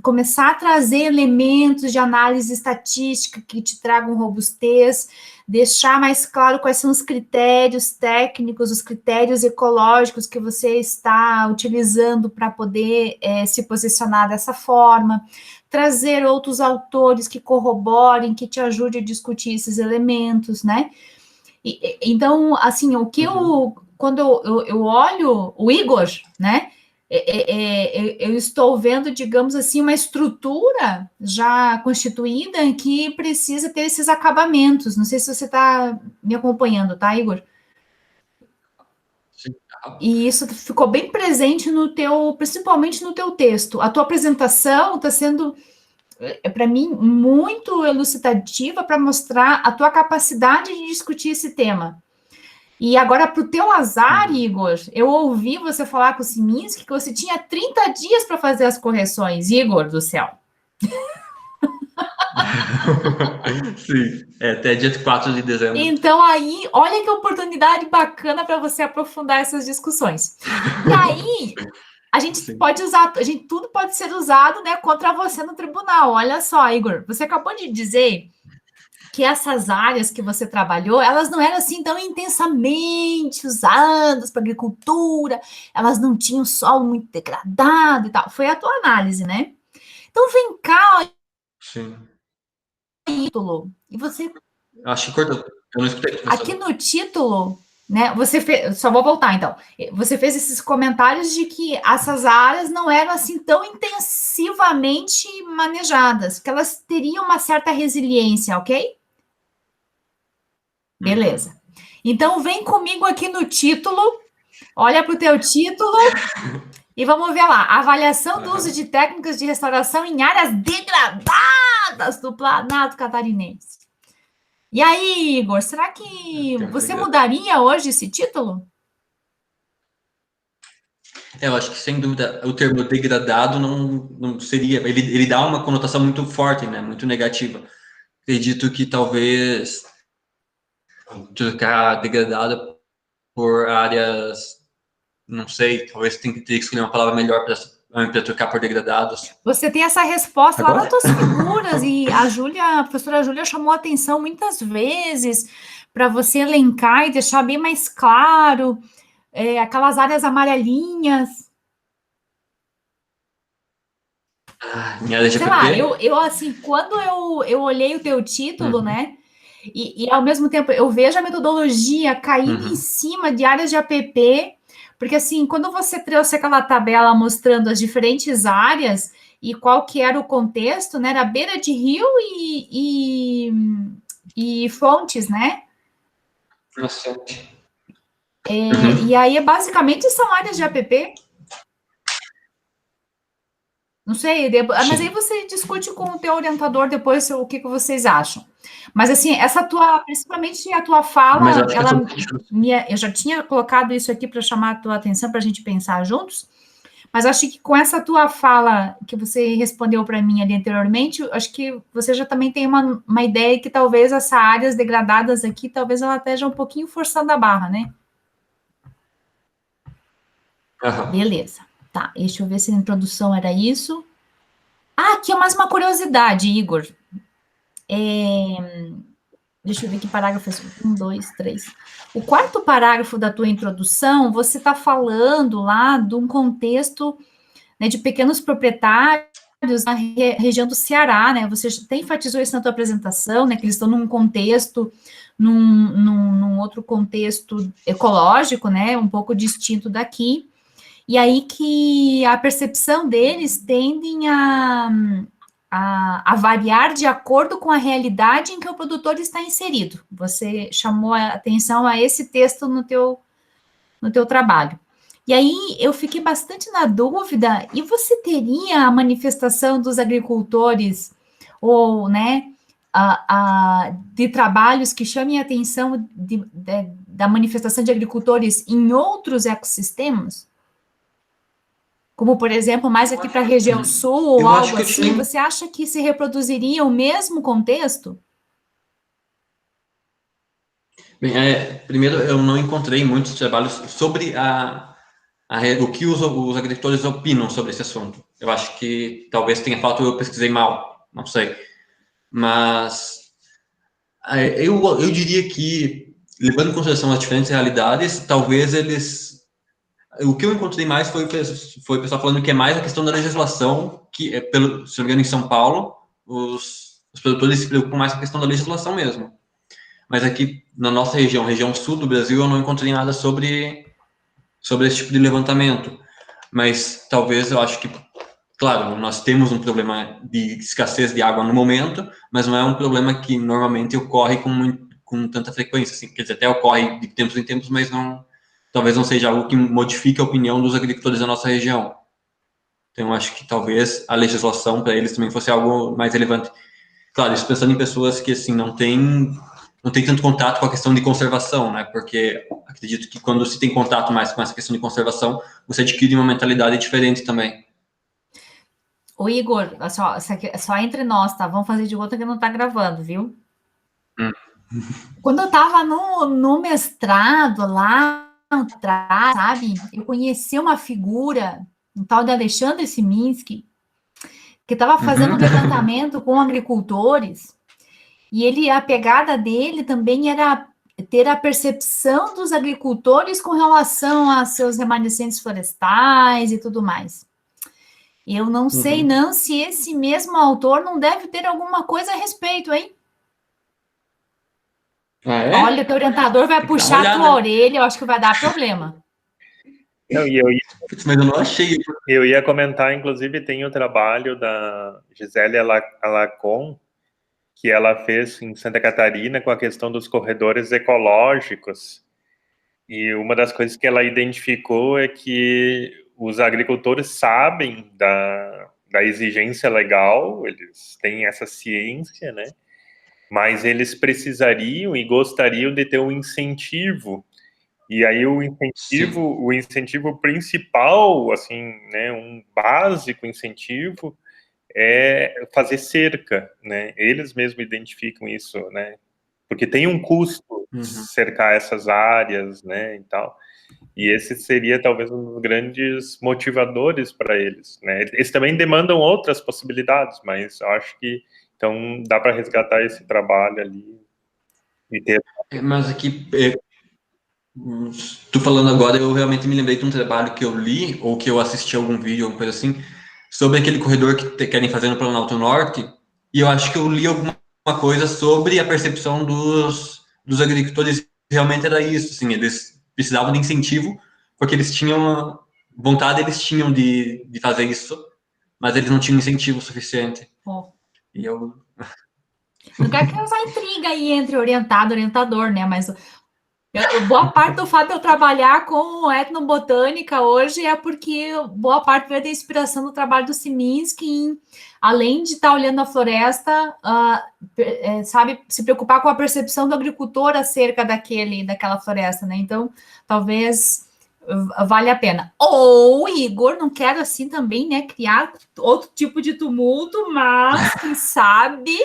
começar a trazer elementos de análise estatística que te tragam robustez, deixar mais claro quais são os critérios técnicos, os critérios ecológicos que você está utilizando para poder se posicionar dessa forma, trazer outros autores que corroborem, que te ajudem a discutir esses elementos, né? Então, assim, o que quando eu olho o Igor, né, eu estou vendo, digamos assim, uma estrutura já constituída que precisa ter esses acabamentos. Não sei se você está me acompanhando, tá, Igor? Sim. E isso ficou bem presente principalmente no teu texto. A tua apresentação está sendo, para mim, muito elucidativa para mostrar a tua capacidade de discutir esse tema. E agora, para o teu azar, Igor, eu ouvi você falar com o Siminski que você tinha 30 dias para fazer as correções. Igor do céu. Sim, até dia 4 de dezembro. Então, aí, olha que oportunidade bacana para você aprofundar essas discussões. E aí, a gente pode usar, tudo pode ser usado, né, contra você no tribunal. Olha só, Igor, você acabou de dizer que essas áreas que você trabalhou, elas não eram assim tão intensamente usadas para agricultura, elas não tinham solo muito degradado e tal. Foi a tua análise, né? Então vem cá, Sim. Título. E você... Acho que cortou. Eu não escutei. Aqui no título, né? Você fez... Só vou voltar, então. Você fez esses comentários de que essas áreas não eram assim tão intensivamente manejadas, que elas teriam uma certa resiliência, ok? Beleza. Então, vem comigo aqui no título, olha para o teu título e vamos ver lá. Avaliação do uso de técnicas de restauração em áreas degradadas do Planalto Catarinense. E aí, Igor, será que você mudaria hoje esse título? Eu acho que, sem dúvida, o termo degradado não seria... Ele dá uma conotação muito forte, né? Muito negativa. Acredito que talvez... trocar degradada por áreas, não sei, talvez tenha que escolher uma palavra melhor para trocar por degradados. Você tem essa resposta agora? Lá nas tuas figuras, e a professora Júlia chamou a atenção muitas vezes para você elencar e deixar bem mais claro aquelas áreas amarelinhas. Minha área de sei lá, eu assim, quando eu olhei o teu título, né? E ao mesmo tempo eu vejo a metodologia caindo em cima de áreas de APP, porque assim, quando você trouxe aquela tabela mostrando as diferentes áreas e qual que era o contexto, né? Era beira de rio e fontes, né? E aí, basicamente, são áreas de APP. Não sei, mas aí você discute com o teu orientador depois o que vocês acham. Mas assim, principalmente a tua fala, eu já tinha colocado isso aqui para chamar a tua atenção para a gente pensar juntos. Mas acho que com essa tua fala que você respondeu para mim ali anteriormente, acho que você já também tem uma ideia que talvez essas áreas degradadas aqui, talvez ela esteja um pouquinho forçando a barra, né? Uhum. Beleza. Tá, deixa eu ver se a introdução era isso. Aqui é mais uma curiosidade, Igor. Deixa eu ver que parágrafo é 1, 2, 3. O quarto parágrafo da tua introdução, você está falando lá de um contexto, né, de pequenos proprietários na região do Ceará, né? Você até enfatizou isso na tua apresentação, né? Que eles estão num contexto, num outro contexto ecológico, né? Um pouco distinto daqui. E aí que a percepção deles tendem a variar de acordo com a realidade em que o produtor está inserido. Você chamou a atenção a esse texto no teu trabalho. E aí eu fiquei bastante na dúvida, e você teria a manifestação dos agricultores, ou, né, de trabalhos que chamem a atenção da manifestação de agricultores em outros ecossistemas? Como, por exemplo, mais aqui para a região sul, ou algo assim, você acha que se reproduziria o mesmo contexto? Bem, primeiro, eu não encontrei muitos trabalhos sobre o que os agricultores opinam sobre esse assunto. Eu acho que talvez tenha falta, eu pesquisei mal, não sei. Mas eu diria que, levando em consideração as diferentes realidades, talvez eles... O que eu encontrei mais foi o pessoal falando que é mais a questão da legislação, que, se não me engano, em São Paulo, os produtores se preocupam mais com a questão da legislação mesmo. Mas aqui, na nossa região sul do Brasil, eu não encontrei nada sobre esse tipo de levantamento. Mas talvez eu acho que, claro, nós temos um problema de escassez de água no momento, mas não é um problema que normalmente ocorre com tanta frequência. Assim, quer dizer, até ocorre de tempos em tempos, mas talvez não seja algo que modifique a opinião dos agricultores da nossa região. Então, eu acho que talvez a legislação para eles também fosse algo mais relevante. Claro, isso pensando em pessoas que, assim, não tem tanto contato com a questão de conservação, né? Porque acredito que quando se tem contato mais com essa questão de conservação, você adquire uma mentalidade diferente também. Ô, Igor, só entre nós, tá? Vamos fazer de outra que não tá gravando, viu? Quando eu tava no mestrado lá atrás, sabe? Eu conheci uma figura, um tal de Alexandre Siminski, que estava fazendo um levantamento com agricultores, e a pegada dele também era ter a percepção dos agricultores com relação a seus remanescentes florestais e tudo mais. Eu não sei não se esse mesmo autor não deve ter alguma coisa a respeito, hein? Ah, é? Olha, teu orientador vai puxar a tua orelha, eu acho que vai dar problema. Mas eu não achei. Eu ia comentar, inclusive, tem o trabalho da Gisele Alacon, que ela fez em Santa Catarina com a questão dos corredores ecológicos. E uma das coisas que ela identificou é que os agricultores sabem da exigência legal, eles têm essa ciência, né? Mas eles precisariam e gostariam de ter um incentivo. E aí o incentivo principal, assim, né, um básico incentivo é fazer cerca, né? Eles mesmos identificam isso, né? Porque tem um custo cercar essas áreas, né, e tal. E esse seria talvez um dos grandes motivadores para eles, né? Eles também demandam outras possibilidades, mas eu acho que então dá para resgatar esse trabalho ali e ter. Mas aqui, tu falando agora, eu realmente me lembrei de um trabalho que eu li ou que eu assisti a algum vídeo, alguma coisa assim, sobre aquele corredor que querem fazer no Planalto Norte. E eu acho que eu li alguma coisa sobre a percepção dos agricultores. Realmente era isso, assim, eles precisavam de incentivo porque eles tinham vontade, eles tinham de fazer isso, mas eles não tinham incentivo suficiente. E eu não quero causar intriga aí entre orientado e orientador, né? Mas Boa parte do fato de eu trabalhar com etnobotânica hoje é porque boa parte veio da inspiração do trabalho do Szyminski, além de estar olhando a floresta, sabe, se preocupar com a percepção do agricultor acerca daquela floresta, né? Então, talvez vale a pena. Ou, Igor, não quero assim também, né, criar outro tipo de tumulto, mas quem sabe,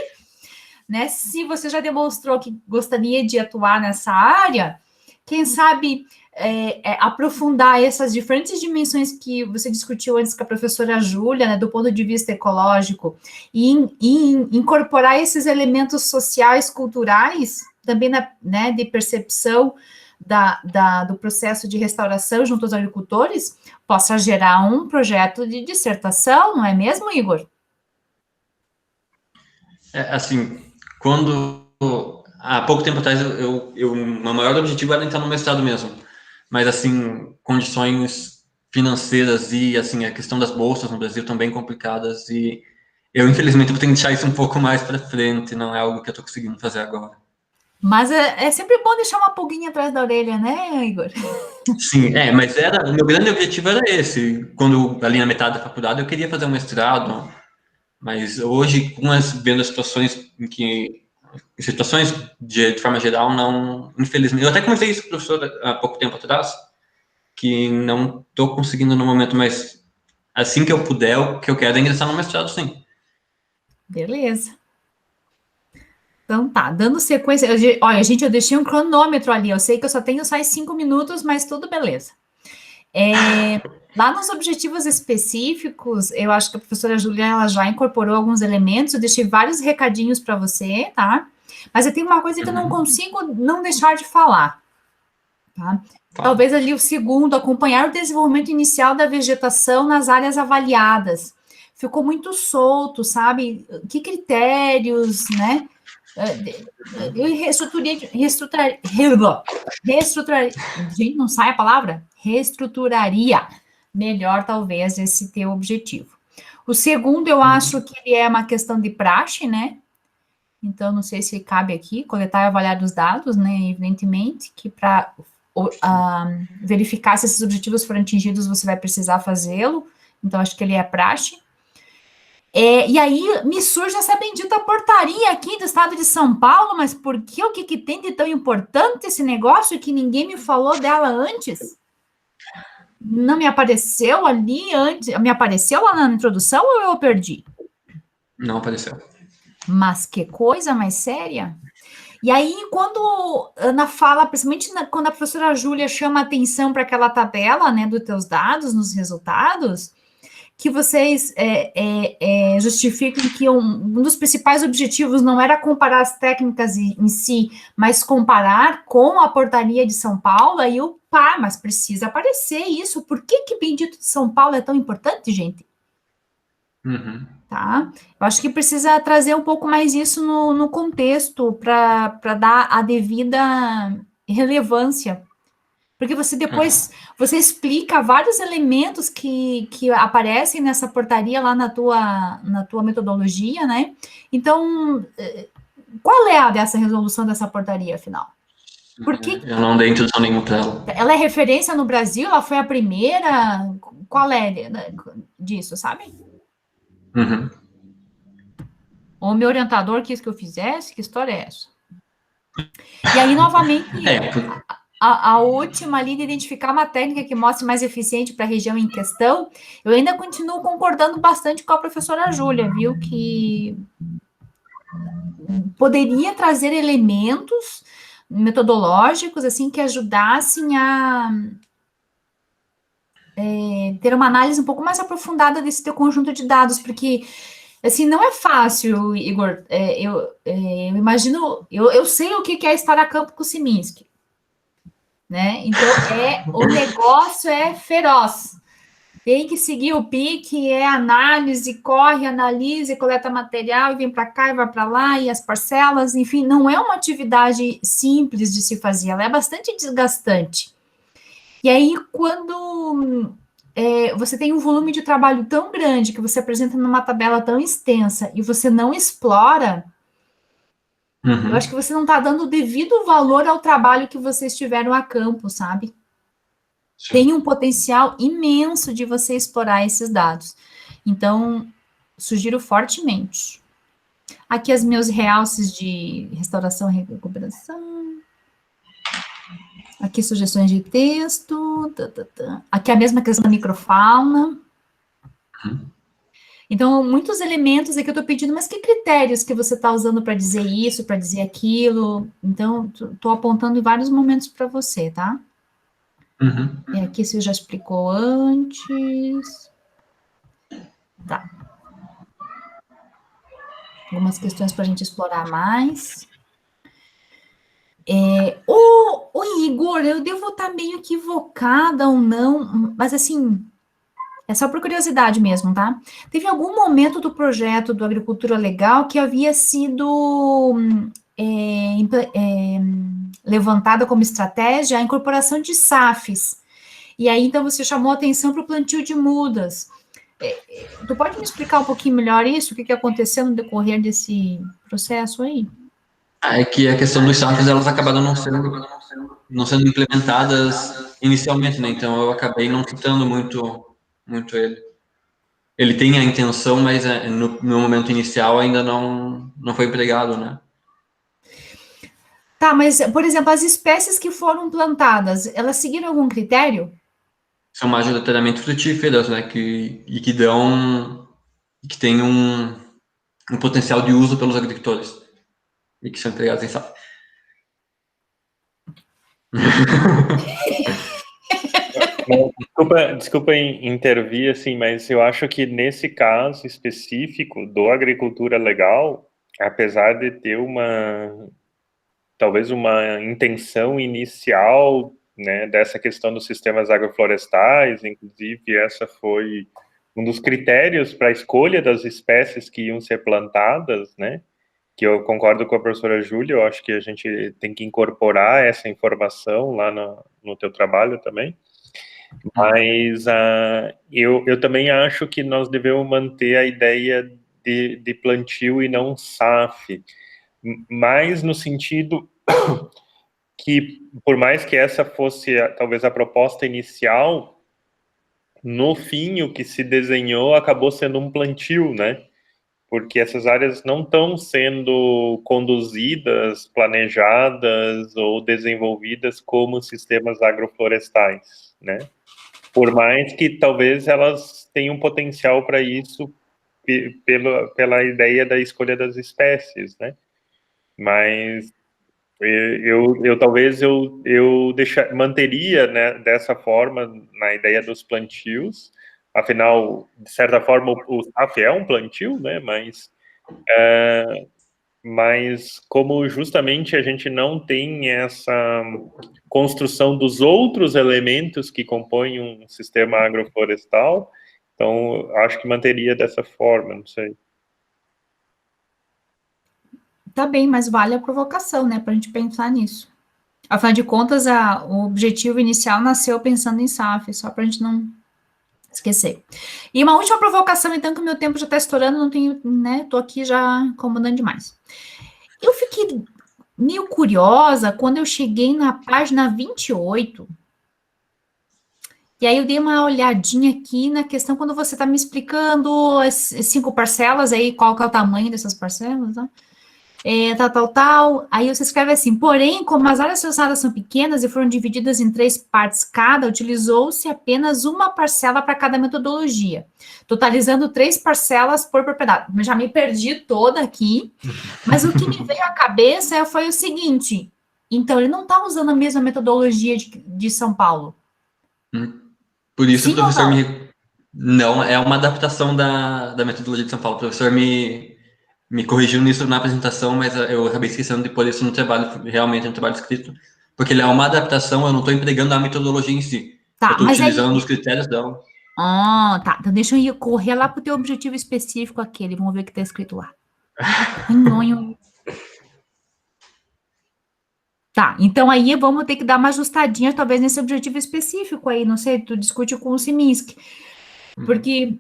né, se você já demonstrou que gostaria de atuar nessa área, quem sabe aprofundar essas diferentes dimensões que você discutiu antes com a professora Júlia, né, do ponto de vista ecológico, e incorporar esses elementos sociais, culturais, também né, de percepção do processo de restauração junto aos agricultores, possa gerar um projeto de dissertação, não é mesmo, Igor? Assim, quando há pouco tempo atrás meu maior objetivo era entrar no mestrado mesmo, mas assim, condições financeiras e assim a questão das bolsas no Brasil estão bem complicadas e eu infelizmente vou ter que deixar isso um pouco mais para frente, não é algo que eu estou conseguindo fazer agora. Mas é sempre bom deixar uma pulguinha atrás da orelha, né, Igor? Sim, mas o meu grande objetivo era esse. Quando ali na metade da faculdade eu queria fazer um mestrado, mas hoje, vendo as situações de forma geral, não, infelizmente. Eu até comecei isso, professor, há pouco tempo atrás, que não estou conseguindo no momento, mas assim que eu puder, o que eu quero é ingressar no mestrado, sim. Beleza. Então tá, dando sequência. Olha, gente, eu deixei um cronômetro ali. Eu sei que eu só tenho só 5 minutos, mas tudo beleza. Lá nos objetivos específicos, eu acho que a professora Júlia ela já incorporou alguns elementos. Eu deixei vários recadinhos para você, tá? Mas eu tenho uma coisa que eu não consigo não deixar de falar. Tá? Talvez ali o segundo, acompanhar o desenvolvimento inicial da vegetação nas áreas avaliadas. Ficou muito solto, sabe? Que critérios, né? Eu gente, não sai a palavra? Reestruturaria melhor, talvez, esse teu objetivo. O segundo, eu acho que ele é uma questão de praxe, né? Então, não sei se cabe aqui, coletar e avaliar os dados, né? Evidentemente, que para verificar se esses objetivos foram atingidos, você vai precisar fazê-lo. Então, acho que ele é praxe. E aí me surge essa bendita portaria aqui do estado de São Paulo, mas por que o que tem de tão importante esse negócio que ninguém me falou dela antes? Não me apareceu ali antes? Me apareceu lá na introdução ou eu perdi? Não apareceu. Mas que coisa mais séria. E aí, quando Ana fala, principalmente quando a professora Júlia chama a atenção para aquela tabela, né, dos teus dados, nos resultados, que vocês justificam que um dos principais objetivos não era comparar as técnicas em si, mas comparar com a portaria de São Paulo, aí mas precisa aparecer isso. Por que bendito de São Paulo é tão importante, gente? Uhum. Tá? Eu acho que precisa trazer um pouco mais isso no contexto para dar a devida relevância. Porque você depois, você explica vários elementos que aparecem nessa portaria lá na tua metodologia, né? Então, qual é a dessa resolução dessa portaria, afinal? Porque eu não dei introdução nenhuma para ela. Ela é referência no Brasil? Ela foi a primeira? Qual é disso, sabe? Uhum. O meu orientador quis que eu fizesse? Que história é essa? E aí, novamente... A última ali de identificar uma técnica que mostre mais eficiente para a região em questão, eu ainda continuo concordando bastante com a professora Júlia, viu? Que poderia trazer elementos metodológicos, assim, que ajudassem a ter uma análise um pouco mais aprofundada desse teu conjunto de dados, porque, assim, não é fácil, Igor. Eu imagino, eu sei o que é estar a campo com o Szyminski. Né? Então, o negócio é feroz. Tem que seguir o pique, análise, corre, analise, coleta material, e vem para cá e vai para lá, e as parcelas, enfim, não é uma atividade simples de se fazer, ela é bastante desgastante. E aí, quando você tem um volume de trabalho tão grande, que você apresenta numa tabela tão extensa, e você não explora, Eu acho que você não está dando o devido valor ao trabalho que vocês tiveram a campo, sabe? Sim. Tem um potencial imenso de você explorar esses dados. Então, sugiro fortemente. Aqui as meus realces de restauração e recuperação. Aqui sugestões de texto. Aqui a mesma questão da microfauna. Então, muitos elementos aqui eu estou pedindo, mas que critérios que você está usando para dizer isso, para dizer aquilo? Então, estou apontando em vários momentos para você, tá? E aqui você já explicou antes. Tá. Algumas questões para a gente explorar mais. O Igor, eu devo estar meio equivocada ou não, mas assim, é só por curiosidade mesmo, tá? Teve algum momento do projeto do Agricultura Legal que havia sido levantada como estratégia a incorporação de SAFs. E aí, então, você chamou a atenção para o plantio de mudas. Tu pode me explicar um pouquinho melhor isso? O que aconteceu no decorrer desse processo aí? É que a questão dos SAFs, elas acabaram não sendo implementadas inicialmente, né? Então, eu acabei não citando muito ele. Ele tem a intenção, mas no momento inicial ainda não foi empregado, né? Tá, mas, por exemplo, as espécies que foram plantadas, elas seguiram algum critério? São majoritariamente frutíferas, né? Que têm um potencial de uso pelos agricultores e que são empregados em SAF. Desculpa intervir, assim, mas eu acho que nesse caso específico do agricultura legal, apesar de ter talvez uma intenção inicial, né, dessa questão dos sistemas agroflorestais, inclusive essa foi um dos critérios para a escolha das espécies que iam ser plantadas, né, que eu concordo com a professora Júlia, eu acho que a gente tem que incorporar essa informação lá no teu trabalho também. Mas eu também acho que nós devemos manter a ideia de plantio e não SAF, mas no sentido que, por mais que essa fosse talvez a proposta inicial, no fim o que se desenhou acabou sendo um plantio, né? Porque essas áreas não estão sendo conduzidas, planejadas ou desenvolvidas como sistemas agroflorestais, né? Por mais que talvez elas tenham potencial para isso pela ideia da escolha das espécies, né? Mas eu talvez manteria, né, dessa forma na ideia dos plantios. Afinal, de certa forma, o SAF é um plantio, né? Mas como justamente a gente não tem essa construção dos outros elementos que compõem um sistema agroflorestal, então acho que manteria dessa forma, não sei. Tá bem, mas vale a provocação, né, para a gente pensar nisso. Afinal de contas, o objetivo inicial nasceu pensando em SAF, só para a gente não esquecer. E uma última provocação, então, que o meu tempo já está estourando, não tenho, né, tô aqui já incomodando demais. Eu fiquei meio curiosa quando eu cheguei na página 28, e aí eu dei uma olhadinha aqui na questão, quando você está me explicando as 5 parcelas, aí qual que é o tamanho dessas parcelas, né? Tal. Aí você escreve assim, porém, como as áreas censadas são pequenas e foram divididas em 3 partes cada, utilizou-se apenas uma parcela para cada metodologia, totalizando 3 parcelas por propriedade. Já me perdi toda aqui, mas o que me veio à cabeça foi o seguinte, então ele não está usando a mesma metodologia de São Paulo. Por isso, o professor não, é uma adaptação da metodologia de São Paulo. O professor me corrigiu nisso na apresentação, mas eu acabei esquecendo de pôr isso no trabalho, realmente no trabalho escrito, porque ele é uma adaptação, eu não estou empregando a metodologia em si. Tá, eu estou utilizando os critérios dela. Tá. Então deixa eu correr lá para o teu objetivo específico aquele, vamos ver o que está escrito lá. Tá, então aí vamos ter que dar uma ajustadinha, talvez, nesse objetivo específico aí, não sei, tu discute com o Siminski, porque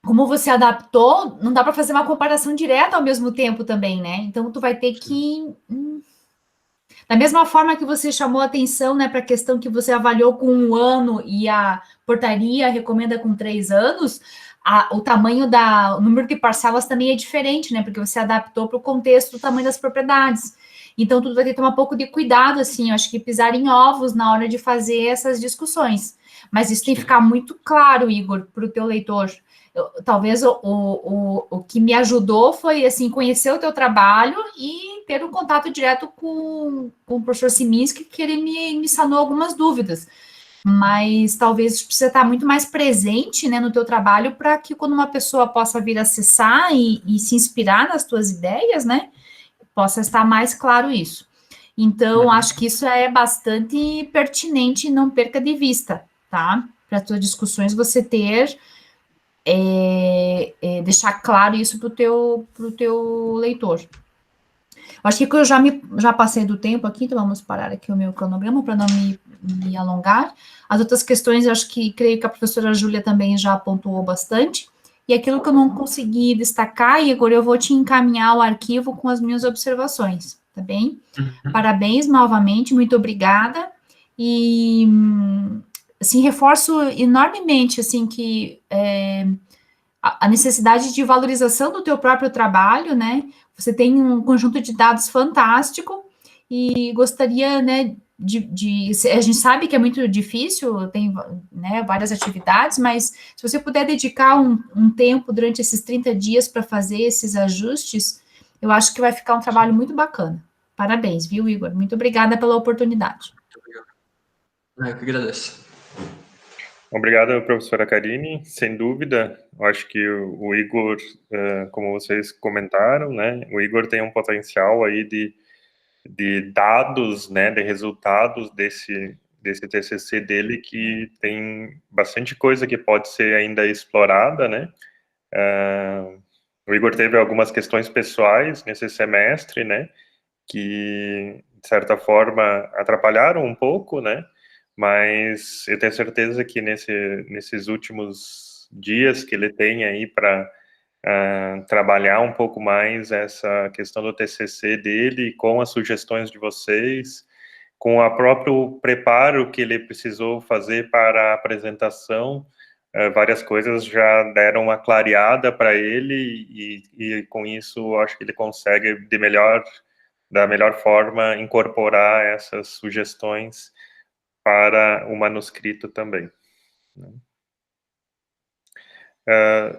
como você adaptou, não dá para fazer uma comparação direta ao mesmo tempo também, né? Então, tu vai ter que... Da mesma forma que você chamou atenção, né, para a questão que você avaliou com 1 ano e a portaria recomenda com 3 anos, o tamanho o número de parcelas também é diferente, né, porque você adaptou para o contexto do tamanho das propriedades. Então, tudo vai ter que tomar um pouco de cuidado, assim, eu acho que pisar em ovos na hora de fazer essas discussões. Mas isso tem que ficar muito claro, Igor, para o teu leitor. Talvez o que me ajudou foi, assim, conhecer o teu trabalho e ter um contato direto com o professor Siminski, que ele me sanou algumas dúvidas. Mas talvez precisa estar muito mais presente, né, no teu trabalho, para que quando uma pessoa possa vir acessar e se inspirar nas tuas ideias, né, possa estar mais claro isso. Então, acho que isso é bastante pertinente e não perca de vista, tá? Para as tuas discussões você ter... deixar claro isso para o teu leitor. Acho que eu já passei do tempo aqui, então vamos parar aqui o meu cronograma para não me alongar. As outras questões, creio que a professora Júlia também já pontuou bastante. E aquilo que eu não consegui destacar, Igor, eu vou te encaminhar o arquivo com as minhas observações, tá bem? Parabéns novamente, muito obrigada. E, assim, reforço enormemente, assim, que a necessidade de valorização do teu próprio trabalho, né? Você tem um conjunto de dados fantástico e gostaria, né, a gente sabe que é muito difícil, tem, né, várias atividades, mas se você puder dedicar um tempo durante esses 30 dias para fazer esses ajustes, eu acho que vai ficar um trabalho muito bacana. Parabéns, viu, Igor? Muito obrigada pela oportunidade. Muito obrigado. Eu que agradeço. Obrigado, professora Karine. Sem dúvida, eu acho que o Igor, como vocês comentaram, né, o Igor tem um potencial aí de dados, né, de resultados desse TCC dele, que tem bastante coisa que pode ser ainda explorada, né. O Igor teve algumas questões pessoais nesse semestre, né, que, de certa forma, atrapalharam um pouco, né, mas eu tenho certeza que nesses últimos dias que ele tem aí para trabalhar um pouco mais essa questão do TCC dele, com as sugestões de vocês, com o próprio preparo que ele precisou fazer para a apresentação, várias coisas já deram uma clareada para ele e com isso acho que ele consegue da melhor forma incorporar essas sugestões para o manuscrito também.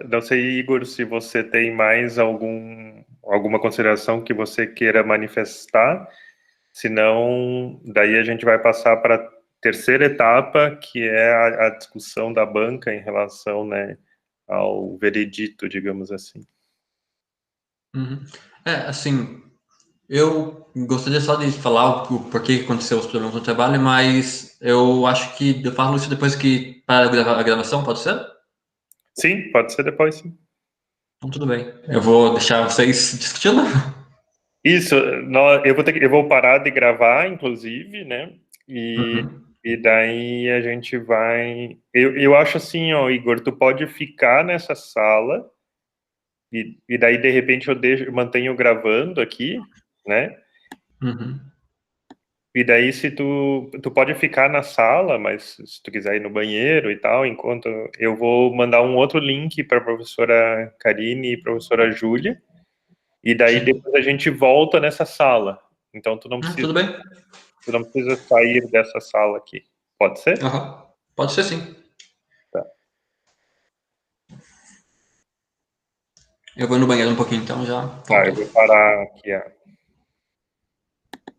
Não sei, Igor, se você tem mais alguma consideração que você queira manifestar, senão daí a gente vai passar para a terceira etapa, que é a discussão da banca em relação, né, ao veredito, digamos assim. Assim, eu gostaria só de falar o porquê aconteceu os problemas no trabalho, mas eu acho que eu falo isso depois que para a gravação, pode ser? Sim, pode ser depois, sim. Então, tudo bem. Eu vou deixar vocês discutindo. Isso, eu vou parar de gravar, inclusive, né? E daí a gente vai... Eu acho assim, ó, Igor, tu pode ficar nessa sala e daí, de repente, eu mantenho gravando aqui, né? E daí, se tu pode ficar na sala, mas se tu quiser ir no banheiro e tal, enquanto eu vou mandar um outro link para a professora Karine e professora Júlia, e daí depois a gente volta nessa sala. Então, tu não precisa, tudo bem. tu não precisa sair dessa sala aqui. Pode ser? Pode ser, sim. Tá. Eu vou no banheiro um pouquinho, então já volto. Eu vou parar aqui